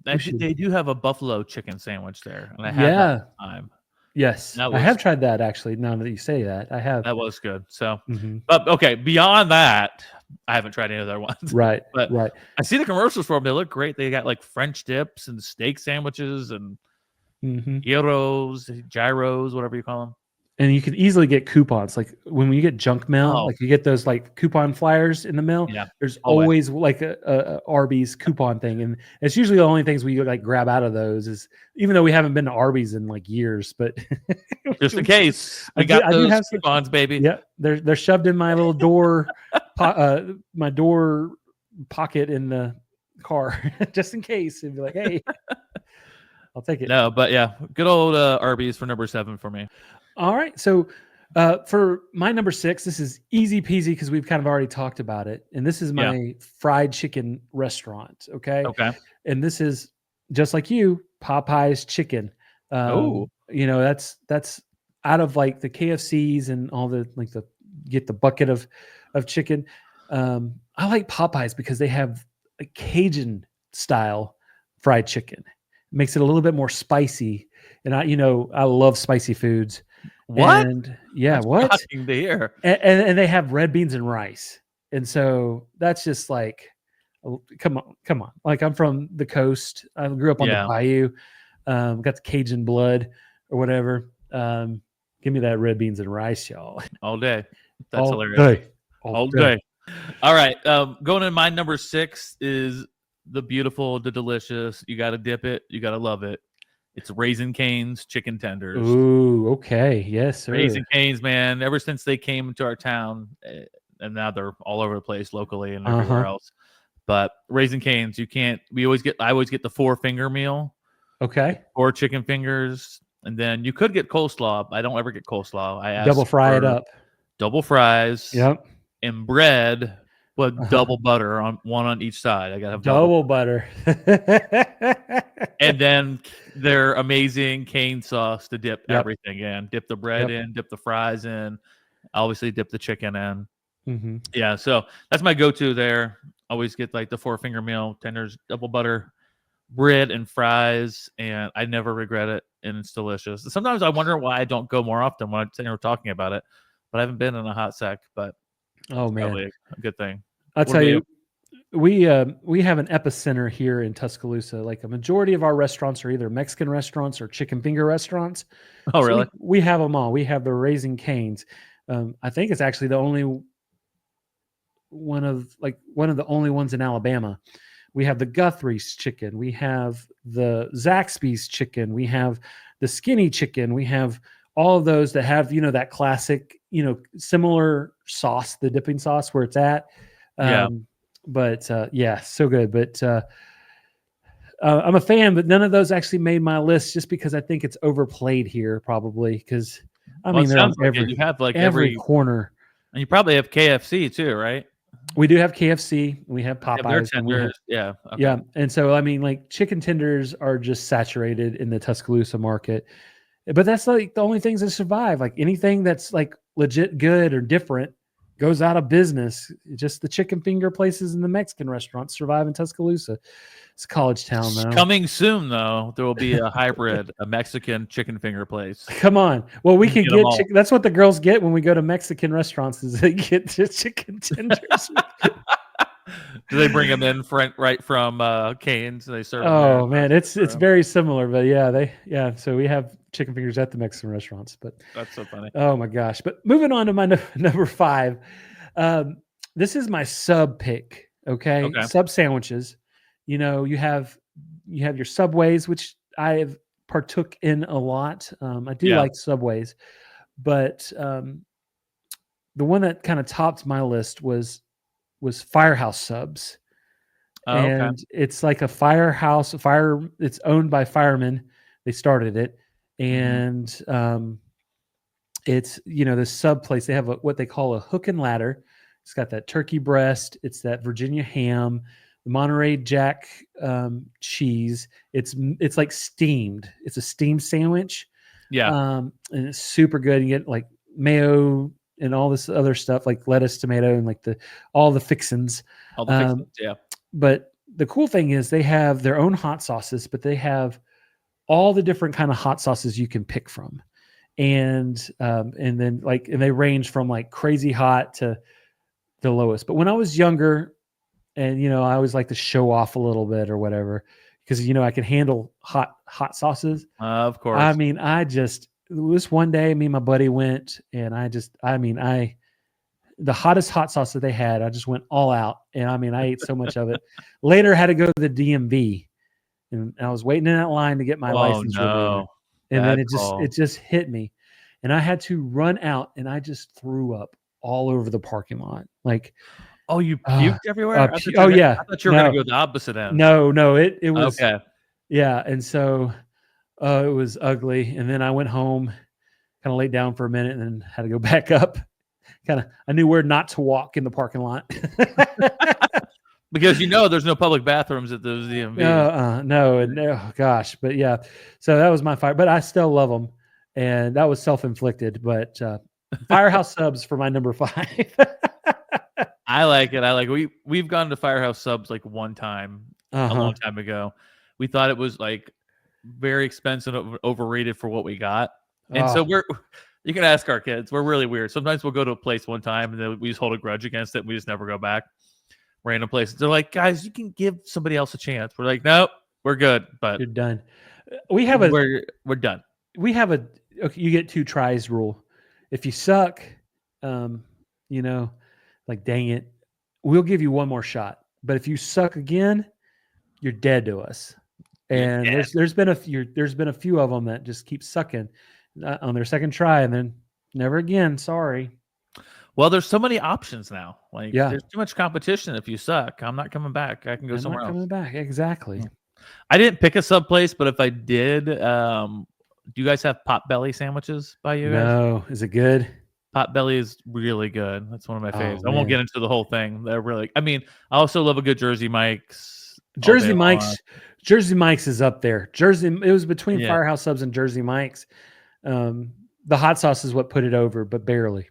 they do have a buffalo chicken sandwich there, and I had that time. Yes, I have tried that actually. Now that you say that, I have. That was good. So, but okay, beyond that, I haven't tried any other ones. Right, but right. I see the commercials for them. They look great. They got like French dips and steak sandwiches and gyros, whatever you call them. And you can easily get coupons. Like when you get junk mail, like you get those like coupon flyers in the mail. Yeah, there's always like a Arby's coupon thing, and it's usually the only things we like grab out of those. Is even though we haven't been to Arby's in like years, but just in case we got those coupons, baby. Yeah, they're shoved in my little door, my door pocket in the car, just in case. And be like, hey, I'll take it. No, but yeah, good old Arby's for number 7 for me. All right. So for my number 6, this is easy peasy because we've kind of already talked about it. And this is my fried chicken restaurant. Okay. And this is just like you, Popeye's chicken. That's out of like the KFCs and all the like get the bucket of chicken. I like Popeye's because they have a Cajun style fried chicken. It makes it a little bit more spicy. And I love spicy foods. What? And yeah, that's what? Shocking to hear. And they have red beans and rice. And so that's just like, come on. Like I'm from the coast. I grew up on the bayou. Got the Cajun blood or whatever. Give me that red beans and rice, y'all. All day. That's hilarious. All day. All right. Going in my number 6 is the beautiful, the delicious. You got to dip it. You got to love it. It's Raising Cane's chicken tenders. Ooh, okay. Yes, sir. Raising Cane's, man. Ever since they came to our town, and now they're all over the place locally and everywhere else. But Raising Cane's, I always get the 4-finger meal. Okay. Or chicken fingers, and then you could get coleslaw. I don't ever get coleslaw. I Double ask fry it for up. double fries Yep. and bread with Uh-huh. double butter on one on each side. I gotta have Double butter. and then their amazing cane sauce to dip Yep. everything in. Dip the bread Yep. in, dip the fries in, obviously dip the chicken in. Mm-hmm. Yeah, so that's my go-to there. Always get like the 4-finger meal, tenders, double butter, bread, and fries, and I never regret it, and it's delicious. Sometimes I wonder why I don't go more often when we're talking about it, but I haven't been in a hot sec, but Oh it's man, probably a good thing. I'll What tell about you, we have an epicenter here in Tuscaloosa. Like a majority of our restaurants are either Mexican restaurants or chicken finger restaurants. Oh, So really? we have them all. We have the Raising Cane's. I think it's actually the only one of the only ones in Alabama. We have the Guthrie's chicken. We have the Zaxby's chicken. We have the Skinny chicken. We have all of those that have, that classic, similar sauce, the dipping sauce where it's at. Yeah. But yeah, so good. But I'm a fan, but none of those actually made my list just because I think it's overplayed here, probably. Because I mean, it they're on sounds like it. You have like every corner. and you probably have KFC too, right? We do have KFC. We have They have Popeyes. their And we have, tenders. Yeah. Okay. yeah. And so, I mean, like chicken tenders are just saturated in the Tuscaloosa market. But that's like the only things that survive. Like anything that's like legit good or different goes out of business. Just the chicken finger places and the Mexican restaurants survive in Tuscaloosa. It's a college town, though. Coming soon, though, there will be a hybrid, a Mexican chicken finger place. Come on. Well, we can Get 'em get all. chicken. That's what the girls get when we go to Mexican restaurants is they get the chicken tenders. Do they bring them in right from Cane's? And they serve them Oh there? man, it's very similar, but yeah. So we have chicken fingers at the Mexican restaurants, but That's so funny. oh my gosh. But moving on to my number 5. This is my sub pick. Okay. Sub sandwiches. You have your Subways, which I have partook in a lot. I do like Subways, but the one that kind of topped my list was Firehouse Subs. And it's like a firehouse it's owned by firemen. They started it. And it's this sub place. They have what they call a hook and ladder. It's got that turkey breast, it's that Virginia ham, the Monterey Jack cheese. It's like steamed. It's a steamed sandwich. And it's super good. You get like mayo and all this other stuff like lettuce, tomato, and like all the fixins. But the cool thing is they have their own hot sauces, but they have all the different kind of hot sauces you can pick from. And then and they range from like crazy hot to the lowest. But when I was younger and, I always like to show off a little bit or whatever, because, I can handle hot sauces. Of course. I mean, this one day, me and my buddy went and the hottest hot sauce that they had, I just went all out. And I mean, I ate so much of it. Later, I had to go to the DMV, and I was waiting in that line to get my license renewed. And then it just hit me, and I had to run out, and I just threw up all over the parking lot. Like, oh, you puked everywhere? Yeah. I thought you were going to go the opposite end. No, it was okay. Yeah, and so it was ugly. And then I went home, kind of laid down for a minute, and then had to go back up. I knew where not to walk in the parking lot. Because there's no public bathrooms at those DMVs. No, gosh. But yeah, so that was my fire. But I still love them. And that was self-inflicted. But Firehouse Subs for my number 5. I like it. We've gone to Firehouse Subs like one time a long time ago. We thought it was like very expensive, overrated for what we got. And so you can ask our kids. We're really weird. Sometimes we'll go to a place one time and then we just hold a grudge against it. And we just never go back. Random places. They're like, guys, you can give somebody else a chance. We're like, nope, we're good. But you're done. We're done. We have you get 2 tries rule. If you suck, like dang it, we'll give you one more shot. But if you suck again, you're dead to us. And there's been a few of them that just keep sucking on their second try and then never again. Sorry. Well, there's so many options now. Like, there's too much competition. If you suck, I'm not coming back. I can go somewhere else. Coming back, exactly. I didn't pick a sub place, but if I did, do you guys have Potbelly sandwiches by you guys? No, is it good? Potbelly is really good. That's one of my faves. I won't Man. get into the whole thing. They're really. I mean, I also love a good Jersey Mike's. Jersey Mike's is up there. It was between Yeah. Firehouse Subs and Jersey Mike's. The hot sauce is what put it over, but barely.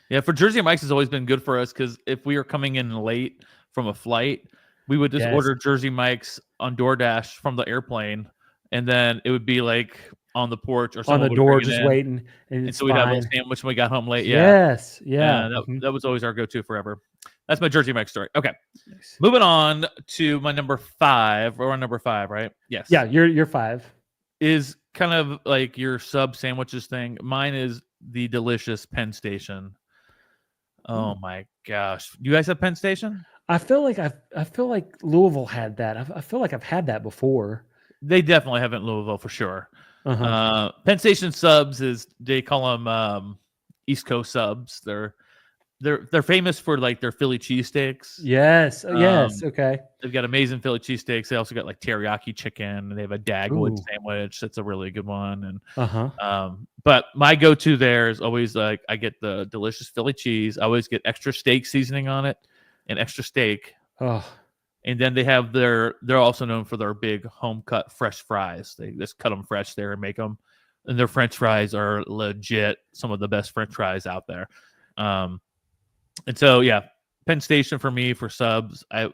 Yeah, for Jersey Mike's has always been good for us because if we were coming in late from a flight, we would just order Jersey Mike's on DoorDash from the airplane, and then it would be like on the porch or on the door just waiting, and so we'd have a little sandwich when we got home late. Yes, that was always our go-to forever. That's my Jersey Mike's story. Okay, moving on to my number 5. We're on number 5, right? Yes. Yeah, you're 5. Is kind of like your sub sandwiches thing. Mine is the delicious Penn Station. Oh my gosh, you guys have Penn Station? I feel like Louisville had that. I feel like I've had that before. They definitely have it in Louisville for sure. Penn Station subs they call them East Coast subs. They're famous for like their Philly cheesesteaks. Yes. Yes. Okay. They've got amazing Philly cheesesteaks. They also got like teriyaki chicken, and they have a Dagwood sandwich. That's a really good one. And but my go-to there is always like I get the delicious Philly cheese. I always get extra steak seasoning on it and extra steak. Oh. And then they have they're also known for their big home cut fresh fries. They just cut them fresh there and make them. And their French fries are legit some of the best French fries out there. And so, yeah, Penn Station for me for subs. I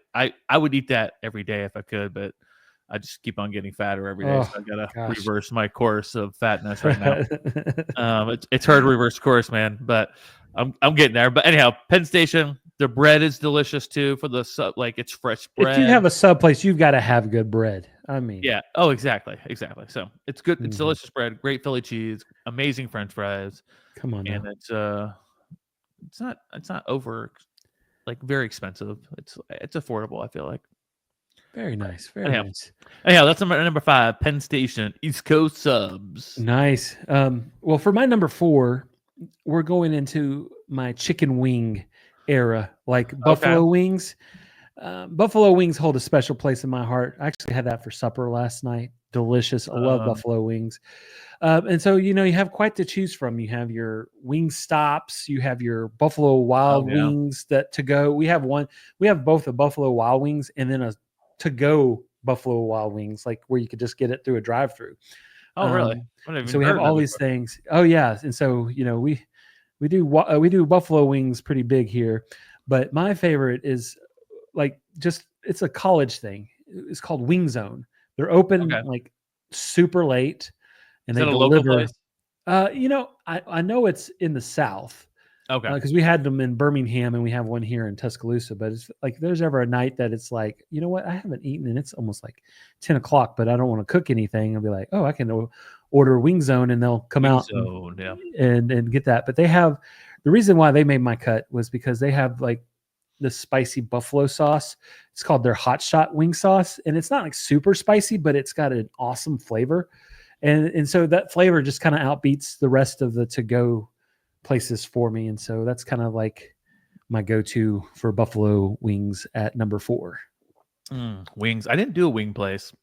would eat that every day if I could, but I just keep on getting fatter every day. So I gotta reverse my course of fatness right now. It's hard to reverse course, man, but I'm getting there. But anyhow, Penn Station, the bread is delicious too for the sub. Like it's fresh bread. If you have a sub place, you've got to have good bread. I mean, yeah. Oh, exactly. So it's good. It's delicious bread, great Philly cheese, amazing French fries. Come on, and it's not over like very expensive. It's affordable, I feel like. Very nice. Very nice. Anyhow, that's number 5, Penn Station, East Coast subs. Nice. Well, for my number 4, we're going into my chicken wing era, like buffalo wings. Buffalo wings hold a special place in my heart. I actually had that for supper last night. Delicious. I love buffalo wings. And so, you have quite to choose from. You have your wing stops. You have your Buffalo Wild Wings to go. We have both a Buffalo Wild Wings and then a to-go Buffalo Wild Wings, like where you could just get it through a drive-through. Oh, really? So we have all these things. Oh, yeah. And so, we do buffalo wings pretty big here. But my favorite is it's a college thing. It's called Wing Zone. They're open like super late, and they deliver. A local place? I know it's in the South. Okay. Because we had them in Birmingham and we have one here in Tuscaloosa. But it's like there's ever a night that it's like, you know what, I haven't eaten and it's almost like 10 o'clock, but I don't want to cook anything. I'll be like, oh, I can order Wing Zone and they'll come out and get that. But they have the reason why they made my cut was because they have like the spicy buffalo sauce. It's called their hot shot wing sauce. And it's not like super spicy, but it's got an awesome flavor. And so that flavor just kind of outbeats the rest of the to-go places for me. And so that's kind of like my go-to for buffalo wings at number 4. Wings. I didn't do a wing place.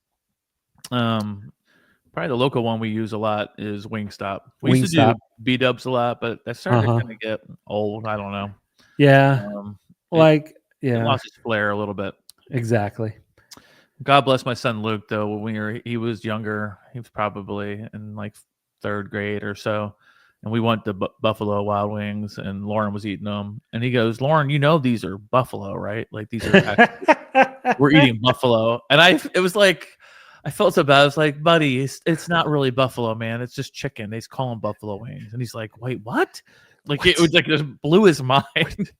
Probably the local one we use a lot is Wingstop. We used to do B-dubs a lot, but that started to kind of get old. I don't know. Yeah. It lost its flair a little bit. Exactly. God bless my son Luke, though. When he was younger, he was probably in like 3rd grade or so. And we went to Buffalo Wild Wings, and Lauren was eating them. And he goes, Lauren, these are buffalo, right? Like these are we're eating buffalo. And it was like, I felt so bad. I was like, buddy, it's not really buffalo, man. It's just chicken. They just call them buffalo wings. And he's like, wait, what? Like it was like it just blew his mind.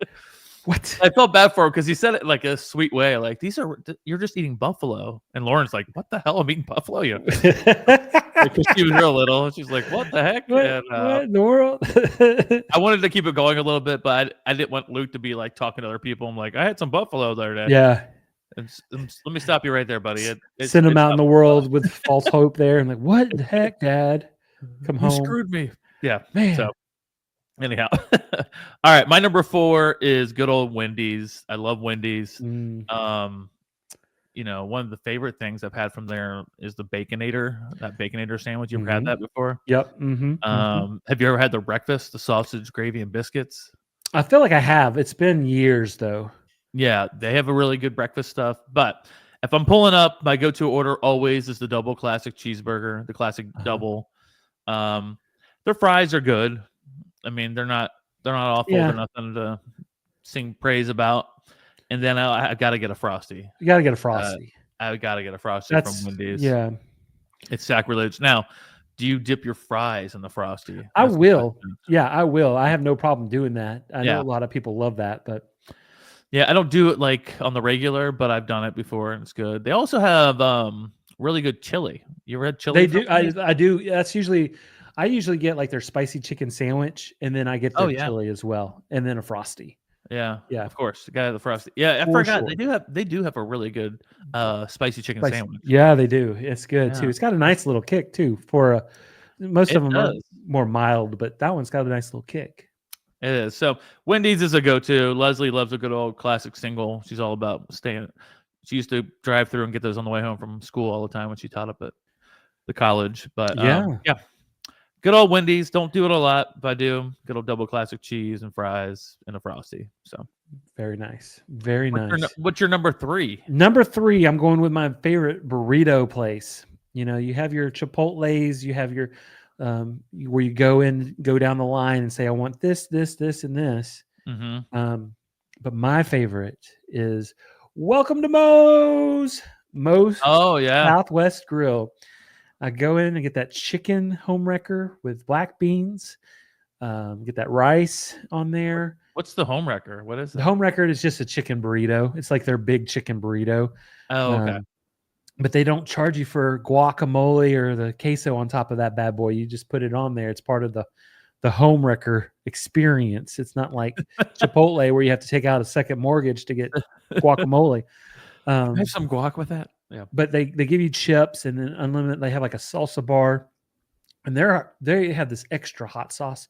What? I felt bad for him because he said it like a sweet way, like you're just eating buffalo. And Lauren's like, what the hell? I'm eating buffalo, because she was real little. She's like, what the heck? What in the world? I wanted to keep it going a little bit, but I didn't want Luke to be like talking to other people. I'm like, I had some buffalo the other day. Yeah. Let me stop you right there, buddy. Send him out in the world with false hope there. And like, what the heck, Dad? Come home. You screwed me. Yeah. Man. So anyhow. All right. My number 4 is good old Wendy's. I love Wendy's. one of the favorite things I've had from there is the Baconator, that Baconator sandwich. You ever had that before? Yep. Have you ever had their breakfast, the sausage, gravy, and biscuits? I feel like I have. It's been years though. Yeah, they have a really good breakfast stuff. But if I'm pulling up, my go-to order always is the double classic cheeseburger, the classic double. Their fries are good. I mean, they're not awful. Yeah. They're nothing to sing praise about. And then I got to get a Frosty. You got to get a Frosty. I got to get a Frosty from Wendy's. Yeah. It's sacrilege. Now, do you dip your fries in the Frosty? I will. Yeah, I will. I have no problem doing that. I know Yeah. a lot of people love that, but yeah, I don't do it like on the regular, but I've done it before and it's good. They also have really good chili. You ever had chili? they do. I do. That's usually, I usually get like their spicy chicken sandwich, and then I get their chili as well, and then a Frosty. Yeah, Yeah, of course. The guy at the Frosty. Yeah, I forgot. Sure. They do have a really good spicy chicken sandwich. Yeah, they do. It's good too. It's got a nice little kick too. For most of them are more mild, but that one's got a nice little kick. It is. So Wendy's is a go-to. Leslie loves a good old classic single. She's all about staying. She used to drive through and get those on the way home from school all the time when she taught up at the college. But yeah. Good old Wendy's. Don't do it a lot, but I do. Good old double classic cheese and fries and a Frosty. So very nice. Very nice. What's your number 3? Number 3, I'm going with my favorite burrito place. You have your Chipotle's, you have your where you go down the line and say, I want this, this, this, and this. But my favorite is Welcome to Moe's. Oh yeah, Southwest Grill. I go in and get that chicken homewrecker with black beans. Get that rice on there. What's the homewrecker? What is it? The homewrecker is just a chicken burrito. It's like their big chicken burrito. Oh, okay. But they don't charge you for guacamole or the queso on top of that bad boy. You just put it on there. It's part of the homewrecker experience. It's not like Chipotle where you have to take out a second mortgage to get guacamole. Have some guac with that. Yeah. But they give you chips and then unlimited. They have like a salsa bar, and they have this extra hot sauce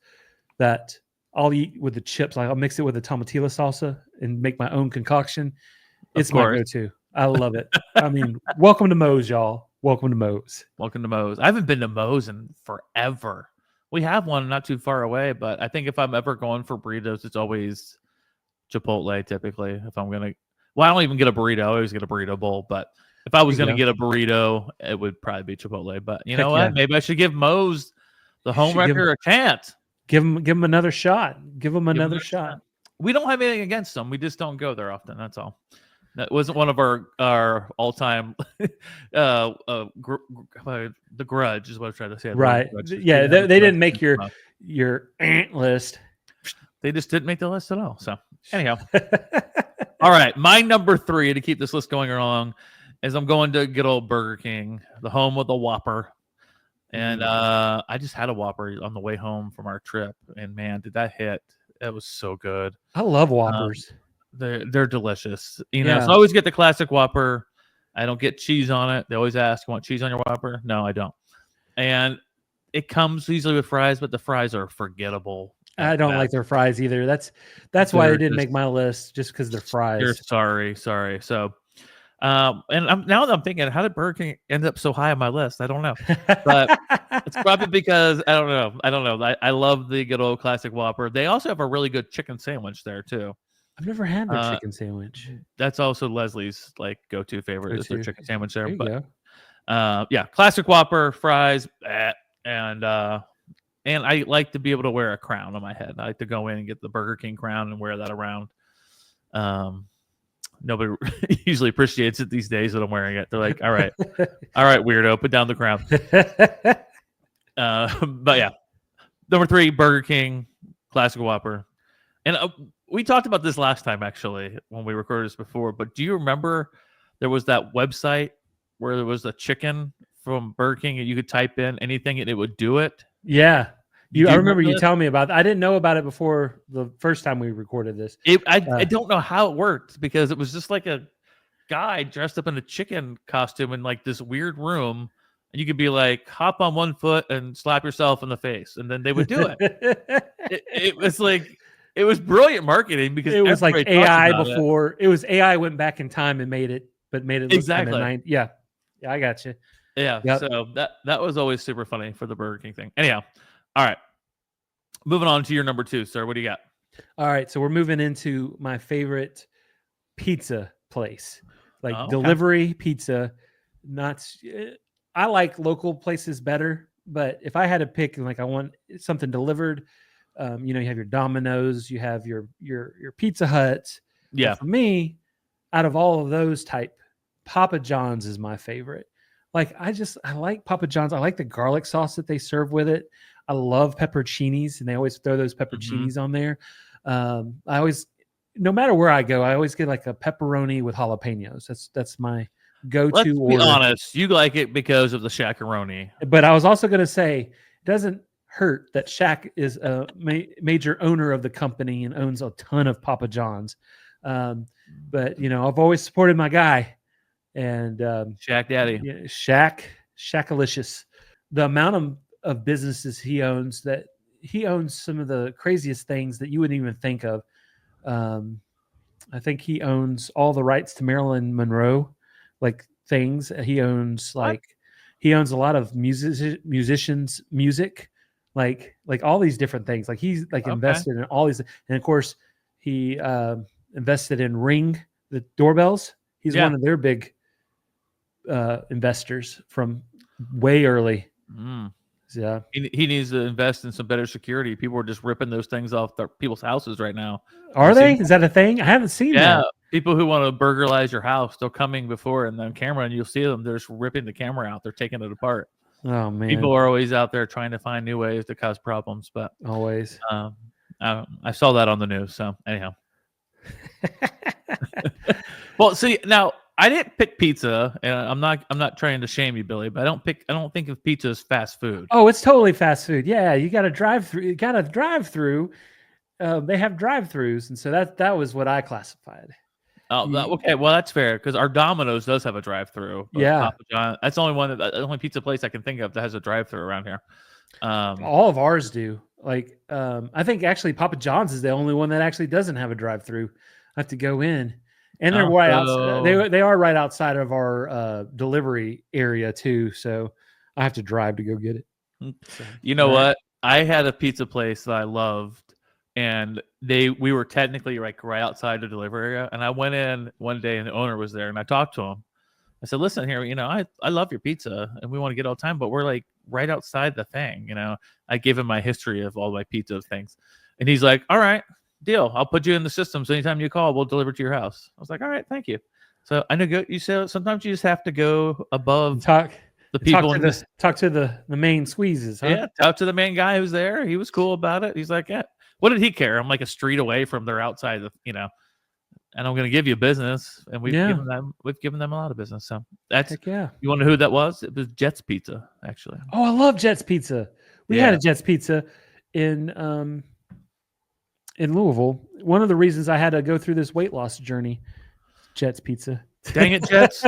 that I'll eat with the chips. I'll mix it with the tomatillo salsa and make my own concoction. It's my go-to. I love it. I mean, welcome to Moe's, y'all. Welcome to Moe's. Welcome to Moe's. I haven't been to Moe's in forever. We have one not too far away, but I think if I'm ever going for burritos, it's always Chipotle typically. If I'm going to, I don't even get a burrito. I always get a burrito bowl, but if I was going to get a burrito, it would probably be Chipotle. But you know what? Yeah. Maybe I should give Moe's, the homewrecker, a chance. Give them another shot. Give them another shot. We don't have anything against them. We just don't go there often. That's all. That wasn't one of our all-time the grudge is what I'm trying to say. Right. Yeah, they didn't make your ant list. They just didn't make the list at all. So anyhow. All right. My number 3 to keep this list going along is I'm going to good old Burger King, the home of the Whopper. And I just had a Whopper on the way home from our trip. And man, did that hit. It was so good. I love Whoppers. They're delicious. So I always get the classic Whopper. I don't get cheese on it. They always ask, "You want cheese on your Whopper?" No, I don't. And it comes usually with fries, but the fries are forgettable. I don't like their fries either. That's why they didn't make my list, just because they're fries. You're sorry. So, and now that I'm thinking, how did Burger King end up so high on my list? I don't know, but it's probably because I don't know. I love the good old classic Whopper. They also have a really good chicken sandwich there too. I've never had their chicken sandwich. That's also Leslie's like go-to favorite is their chicken sandwich there. But yeah, classic Whopper, fries, and I like to be able to wear a crown on my head. I like to go in and get the Burger King crown and wear that around. Nobody usually appreciates it these days that I'm wearing it. They're like, all right, weirdo, put down the crown. But yeah, number 3, Burger King, classic Whopper. And we talked about this last time, actually, when we recorded this before. But do you remember there was that website where there was a chicken from Burger King and you could type in anything and it would do it? Yeah. I remember you telling me about it. I didn't know about it before the first time we recorded this. I don't know how it worked because it was just like a guy dressed up in a chicken costume in like this weird room. And you could be like, hop on one foot and slap yourself in the face. And then they would do it. It was like... It was brilliant marketing because it was like AI before. It was AI went back in time and made it but made it look kind of Exactly. nice. Yeah, I got you. Yeah. Yep. So that was always super funny for the Burger King thing. Anyhow, all right. Moving on to your number 2, sir. What do you got? All right, so we're moving into my favorite pizza place, like Oh, okay. delivery pizza. Not, I like local places better, but if I had to pick, like I want something delivered, you have your Domino's, you have your Pizza Huts. Yeah. But for me, out of all of those type, Papa John's is my favorite. Like I like Papa John's. I like the garlic sauce that they serve with it. I love pepperoncinis, and they always throw those pepperoncinis on there. I always, no matter where I go, I always get like a pepperoni with jalapenos. That's my go-to Let's be order. honest. You like it because of the Shaq-a-roni. But I was also going to say, it doesn't hurt that Shaq is a major owner of the company and owns a ton of Papa John's. But I've always supported my guy, and Shaq Daddy. Yeah, Shaqalicious. The amount of businesses he owns, that he owns some of the craziest things that you wouldn't even think of. I think he owns all the rights to Marilyn Monroe, like things. He owns he owns a lot of musicians' music, like all these different things. Like he's invested in all these, and of course he invested in Ring, the doorbells. He's one of their big investors from way early. Yeah, he needs to invest in some better security. People are just ripping those things off people's houses right now. Are they? Is that a thing? I haven't seen that. Yeah, people who want to burglarize your house, they're coming before and then camera, and you'll see them. They're just ripping the camera out. They're taking it apart. Oh man, people are always out there trying to find new ways to cause problems. But always, I saw that on the news. So anyhow, well, see now. I didn't pick pizza, and I'm not trying to shame you, Billy, but I don't think of pizza as fast food. Oh, it's totally fast food. Yeah, you got to drive through. You got to drive through. They have drive-throughs, and so that was what I classified. Oh, okay. Well, that's fair because our Domino's does have a drive-through. Yeah, Papa John. That's the only pizza place I can think of that has a drive-through around here. All of ours do. Like, I think actually Papa John's is the only one that actually doesn't have a drive-through. I have to go in. And they're right outside. They are right outside of our delivery area too. So I have to drive to go get it. So, you know what? I had a pizza place that I loved, and we were technically like right outside the delivery area. And I went in one day, and the owner was there, and I talked to him. I said, "Listen here, I love your pizza, and we want to get all the time, but we're like right outside the thing." I gave him my history of all my pizza things, and he's like, "All right. Deal. I'll put you in the system. So anytime you call, we'll deliver to your house." I was like, all right, thank you. So I know you said sometimes you just have to go above the people. Talk to the main squeezes. Huh? Yeah, talk to the main guy who's there. He was cool about it. He's like, yeah. What did he care? I'm like a street away from their outside of, and I'm going to give you business. And we've given them a lot of business. So that's yeah. You want to know who that was? It was Jet's Pizza, actually. Oh, I love Jet's Pizza. We had a Jet's Pizza in Louisville. One of the reasons I had to go through this weight loss journey, Jet's Pizza. Dang it, Jets.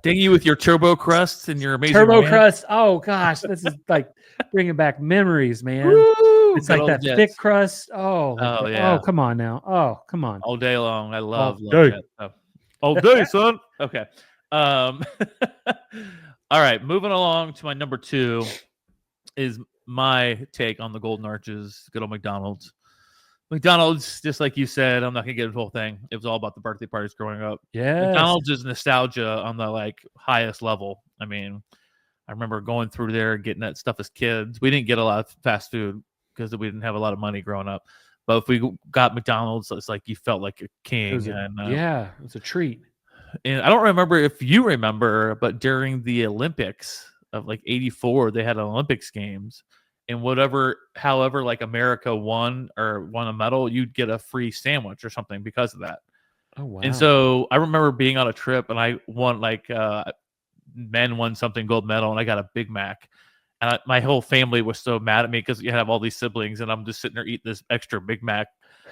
Dang you with your turbo crust and your amazing crust. Oh gosh, this is like bringing back memories, man. Woo! It's like that thick crust. Oh yeah. Oh, come on now. Oh, come on. All day long. I love Jets. Oh. All day, son. Okay. All right. Moving along to my number 2 is my take on the Golden Arches, good old McDonald's. McDonald's, just like you said, I'm not gonna get into the whole thing. It was all about the birthday parties growing up. Yeah, McDonald's is nostalgia on the highest level. I mean, I remember going through there and getting that stuff as kids. We didn't get a lot of fast food because we didn't have a lot of money growing up. But if we got McDonald's, it's like you felt like a king. It was a treat. And I don't remember if you remember, but during the Olympics of '84, they had Olympics games. And however, America won a medal, you'd get a free sandwich or something because of that. Oh, wow. And so I remember being on a trip and I won men won something gold medal and I got a Big Mac. And my whole family was so mad at me because you have all these siblings and I'm just sitting there eating this extra Big Mac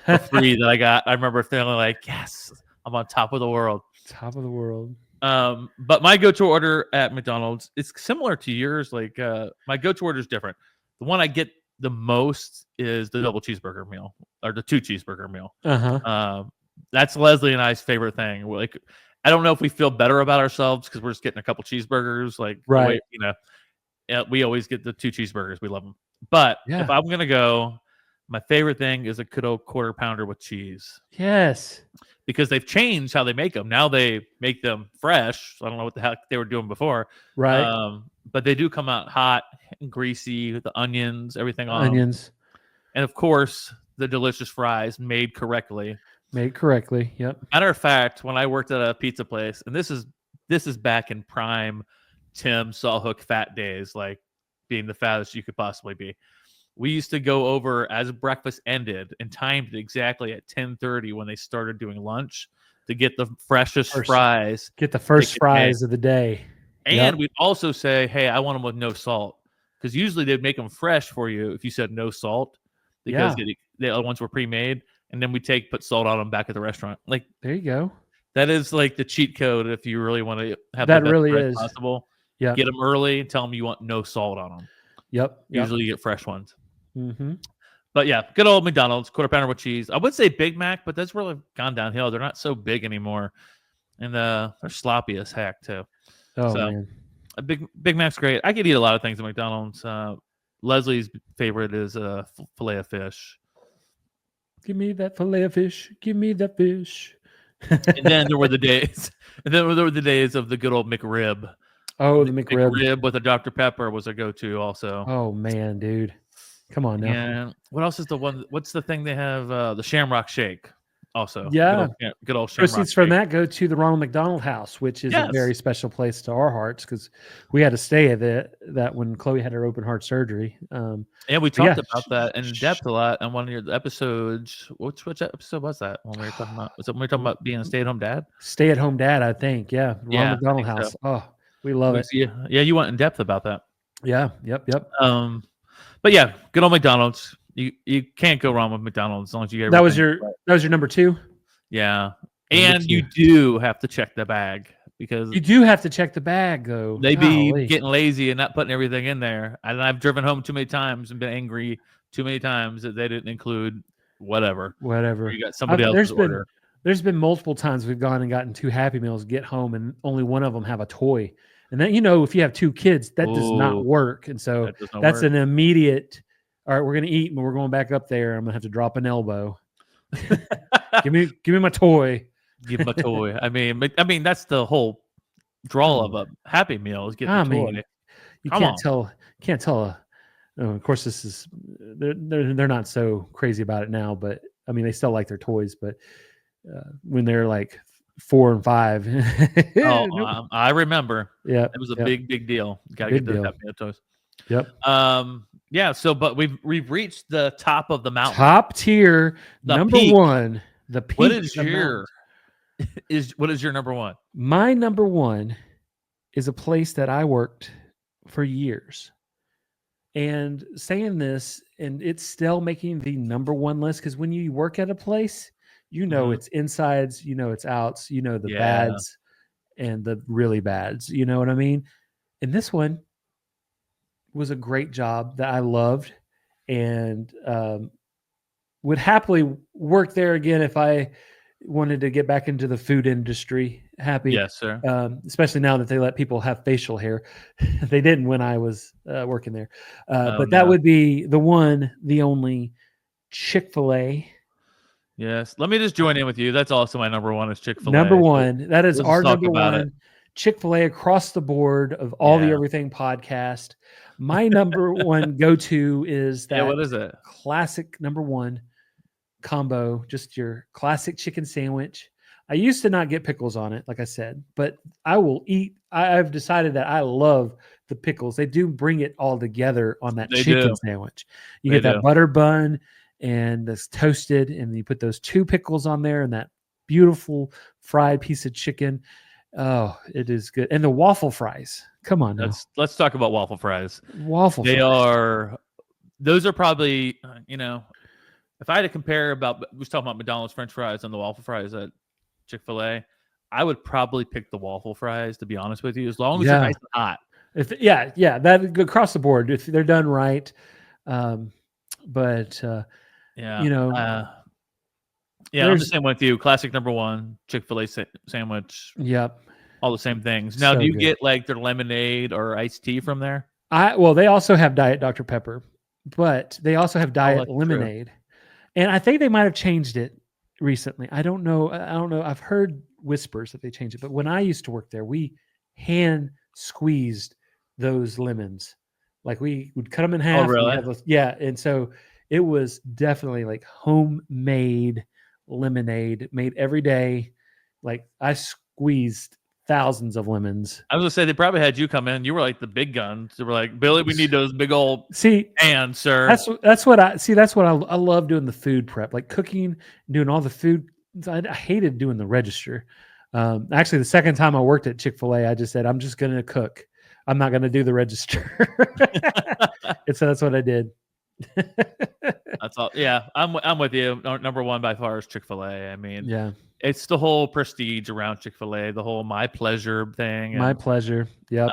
for free that I got. I remember feeling like, yes, I'm on top of the world. Top of the world. But my go-to order at McDonald's is similar to yours. My go-to order is different. The one I get the most is the double cheeseburger meal or the 2 cheeseburger meal. Uh-huh. That's Leslie and I's favorite thing. I don't know if we feel better about ourselves because we're just getting a couple cheeseburgers. Like, Right. We always get the 2 cheeseburgers. We love them. But if Yeah. I'm gonna go, my favorite thing is a good old quarter pounder with cheese. Yes. Because they've changed how they make them. Now they make them fresh. I don't know what the heck they were doing before. Right. But they do come out hot and greasy with the onions, everything on them. Onions. And of course, the delicious fries made correctly. Made correctly. Yep. Matter of fact, when I worked at a pizza place, and this is back in prime Tim Sawhook fat days, like being the fattest you could possibly be. We used to go over as breakfast ended and timed it exactly at 10:30 when they started doing lunch to get the freshest fries. Get the first fries of the day. And we'd also say, hey, I want them with no salt. Because usually they'd make them fresh for you if you said no salt. Because the other ones were pre-made. And then we put salt on them back at the restaurant. Like, there you go. That is like the cheat code if you really want to have that the best really fries is possible. Yeah. Get them early and tell them you want no salt on them. Yep. Usually you get fresh ones. Mm-hmm. But yeah, good old McDonald's, quarter pounder with cheese. I would say Big Mac, but that's really gone downhill. They're not so big anymore. And they're sloppy as heck too. Oh, man. A Big Mac's great. I could eat a lot of things at McDonald's. Leslie's favorite is filet of fish. Give me that filet of fish. Give me that fish. And then there were the days. And then there were the days of the good old McRib. Oh, the McRib. McRib with a Dr. Pepper was a go-to also. Oh man, dude. Come on now. And what else is the one? What's the thing they have? The Shamrock Shake also. Yeah. Good old Shamrock Proceeds Shake. from that go to the Ronald McDonald House, which is a very special place to our hearts because we had to stay at that when Chloe had her open heart surgery. And we talked about that in depth a lot on one of your episodes. Which episode was that? When we were talking about when we were talking about being a stay-at-home dad? Stay-at-home dad, I think. Yeah. Ronald McDonald House. So. Oh, we love it. Yeah, you went in depth about that. Yeah. Yep. But yeah, good old McDonald's. You can't go wrong with McDonald's as long as you get that was your number 2. Yeah, and you do have to check the bag because you do have to check the bag though. They be getting lazy and not putting everything in there. And I've driven home too many times and been angry too many times that they didn't include whatever. You got somebody else's order. There's been multiple times we've gone and gotten 2 Happy Meals, get home, and only one of them have a toy. And then if you have 2 kids, that does not work. And so that's an immediate. All right, we're gonna eat, and we're going back up there. I'm gonna have to drop an elbow. give me my toy. Give him a toy. I mean, that's the whole draw of a Happy Meal is getting a toy. You can't tell. Of course, this is they're not so crazy about it now, but I mean, they still like their toys. But when they're like 4 and 5, I remember. Yeah, it was a big deal. Got to get those Happy Meal toys. Yep. Yeah. So, but we've reached the top of the mountain. Top tier, number 1. The peak. What is your number 1? My number 1 is a place that I worked for years. And saying this, and it's still making the number 1 list because when you work at a place, it's insides, it's outs, the bads and the really bads. You know what I mean? And this one was a great job that I loved and would happily work there again if I wanted to get back into the food industry. Happy. Yes, sir. Especially now that they let people have facial hair. They didn't when I was working there. But that would be the only Chick-fil-A. Yes. Let me just join in with you. That's also my number 1 is Chick-fil-A. Number 1. That is our number 1. Chick-fil-A across the board of all the Everything podcast. My number 1 go-to is that what is it? Classic number 1 combo, just your classic chicken sandwich. I used to not get pickles on it, like I said, but I will eat. I've decided that I love the pickles. They do bring it all together on that chicken sandwich. You get that butter bun and this toasted, and you put those 2 pickles on there and that beautiful fried piece of chicken. Oh, it is good. And the waffle fries. Come on now. Let's talk about waffle fries. Fries. Those are probably, if I had to compare we was talking about McDonald's French fries and the waffle fries at Chick-fil-A, I would probably pick the waffle fries, to be honest with you, as long as they're nice and hot. That across the board, if they're done right. Yeah, I'm the same with you. Classic number one, Chick-fil-A sandwich. Yep. All the same things. Now, So do you good. get like their lemonade or iced tea from there? Well, they also have Diet Dr. Pepper, but they also have Diet that's true. Lemonade. And I think they might have changed it recently. I don't know. I've heard whispers that they changed it, but when I used to work there, we hand squeezed those lemons. Like we would cut them in half. Oh, really? And yeah. And so it was definitely like homemade lemonade made every day. Like I squeezed thousands of lemons. I was gonna say they probably had you come in. You were like the big guns. They were like, Billy, we need those big old hands, sir. That's what I love doing the food prep, like cooking, doing all the food. I hated doing the register. Actually, the second time I worked at Chick-fil-A, I just said, I'm just going to cook. I'm not going to do the register. And so that's what I did. That's all. Yeah, I'm with you. Number one by far is Chick-fil-A. I mean, yeah, it's the whole prestige around Chick-fil-A, the whole my pleasure thing. My pleasure. Yep.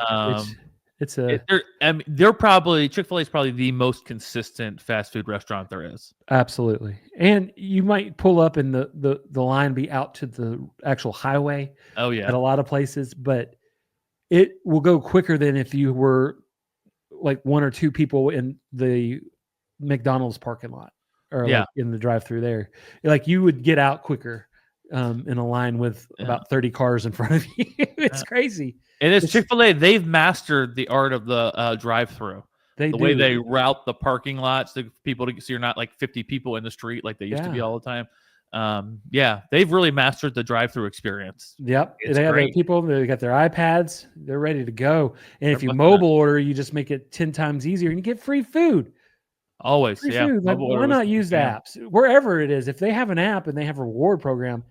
They're probably Chick-fil-A is probably the most consistent fast food restaurant there is. Absolutely. And you might pull up and the line be out to the actual highway. Oh yeah. At a lot of places, but it will go quicker than if you were like one or two people in the McDonald's parking lot or like in the drive-thru there. Like you would get out quicker in a line with about 30 cars in front of you. It's crazy. It is Chick-fil-A. They've mastered the art of the drive-thru. The way they route the parking lots to people so you're not like 50 people in the street like they used to be all the time. They've really mastered the drive-thru experience. Yep. They have their people, they got their iPads, they're ready to go. And if you mobile order, you just make it 10 times easier and you get free food. Always. Free food. Like, why not use the apps? Wherever it is, if they have an app and they have a reward program,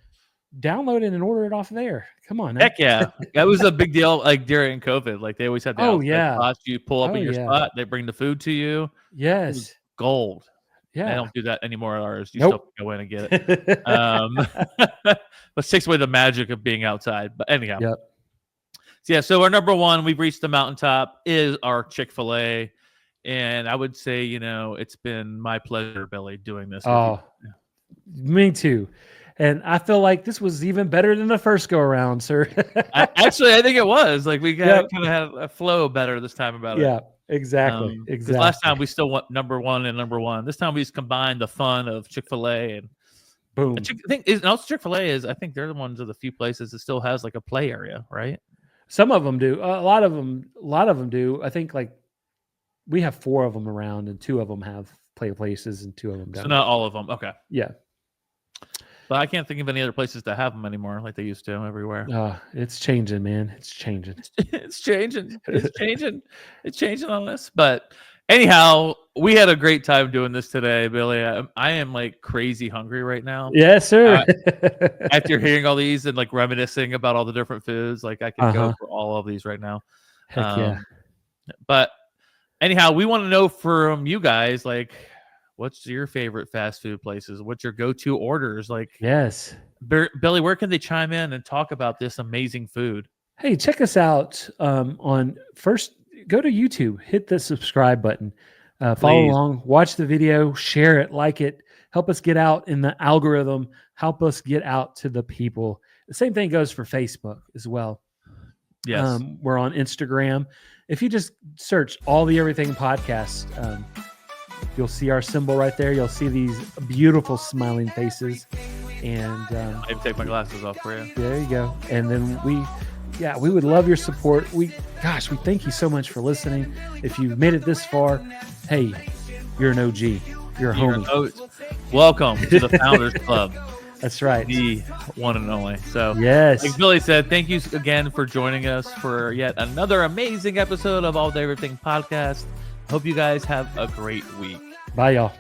download it and order it off there. Come on. Heck yeah. That was a big deal like during COVID. Like they always had the spots. You pull up in your spot, they bring the food to you. Yes. Gold. Yeah. They don't do that anymore at ours. You still go in and get it. But takes away the magic of being outside. But anyhow. Yep. So our number one, we've reached the mountaintop, is our Chick-fil-A. And I would say, it's been my pleasure, Billy, doing this. Oh, me too. And I feel like this was even better than the first go around, sir. I think it was. Like we kind of had a flow better this time about it. Yeah, exactly. Exactly. Last time we still went number one. This time we just combined the fun of Chick-fil-A and boom. Chick-fil-A is, I think they're the ones of the few places that still has like a play area, right? Some of them do. A lot of them do. I think like we have 4 of them around, and 2 of them have play places, and 2 of them don't. So not all of them. Okay. Yeah. But I can't think of any other places that have them anymore like they used to everywhere. It's changing, man. It's changing. It's changing. It's changing. It's changing on us. But anyhow, we had a great time doing this today, Billy. I am like crazy hungry right now. Yes, sir. After hearing all these and like reminiscing about all the different foods, like I can go for all of these right now. Heck yeah. But anyhow, we want to know from you guys, like, what's your favorite fast food places? What's your go-to orders? Like, yes, Billy, where can they chime in and talk about this amazing food? Hey, check us out on first. Go to YouTube, hit the subscribe button, follow along, watch the video, share it, like it, help us get out in the algorithm, help us get out to the people. The same thing goes for Facebook as well. Yes, we're on Instagram. If you just search All the Everything Podcast, you'll see our symbol right there. You'll see these beautiful smiling faces. And I take my glasses off for you. There you go. And then we would love your support. We thank you so much for listening. If you've made it this far, hey, you're an OG. You're a homie. Welcome to the Founders Club. That's right. The one and only. So, yes. Like Billy said, thank you again for joining us for yet another amazing episode of All Day Everything Podcast. Hope you guys have a great week. Bye, y'all.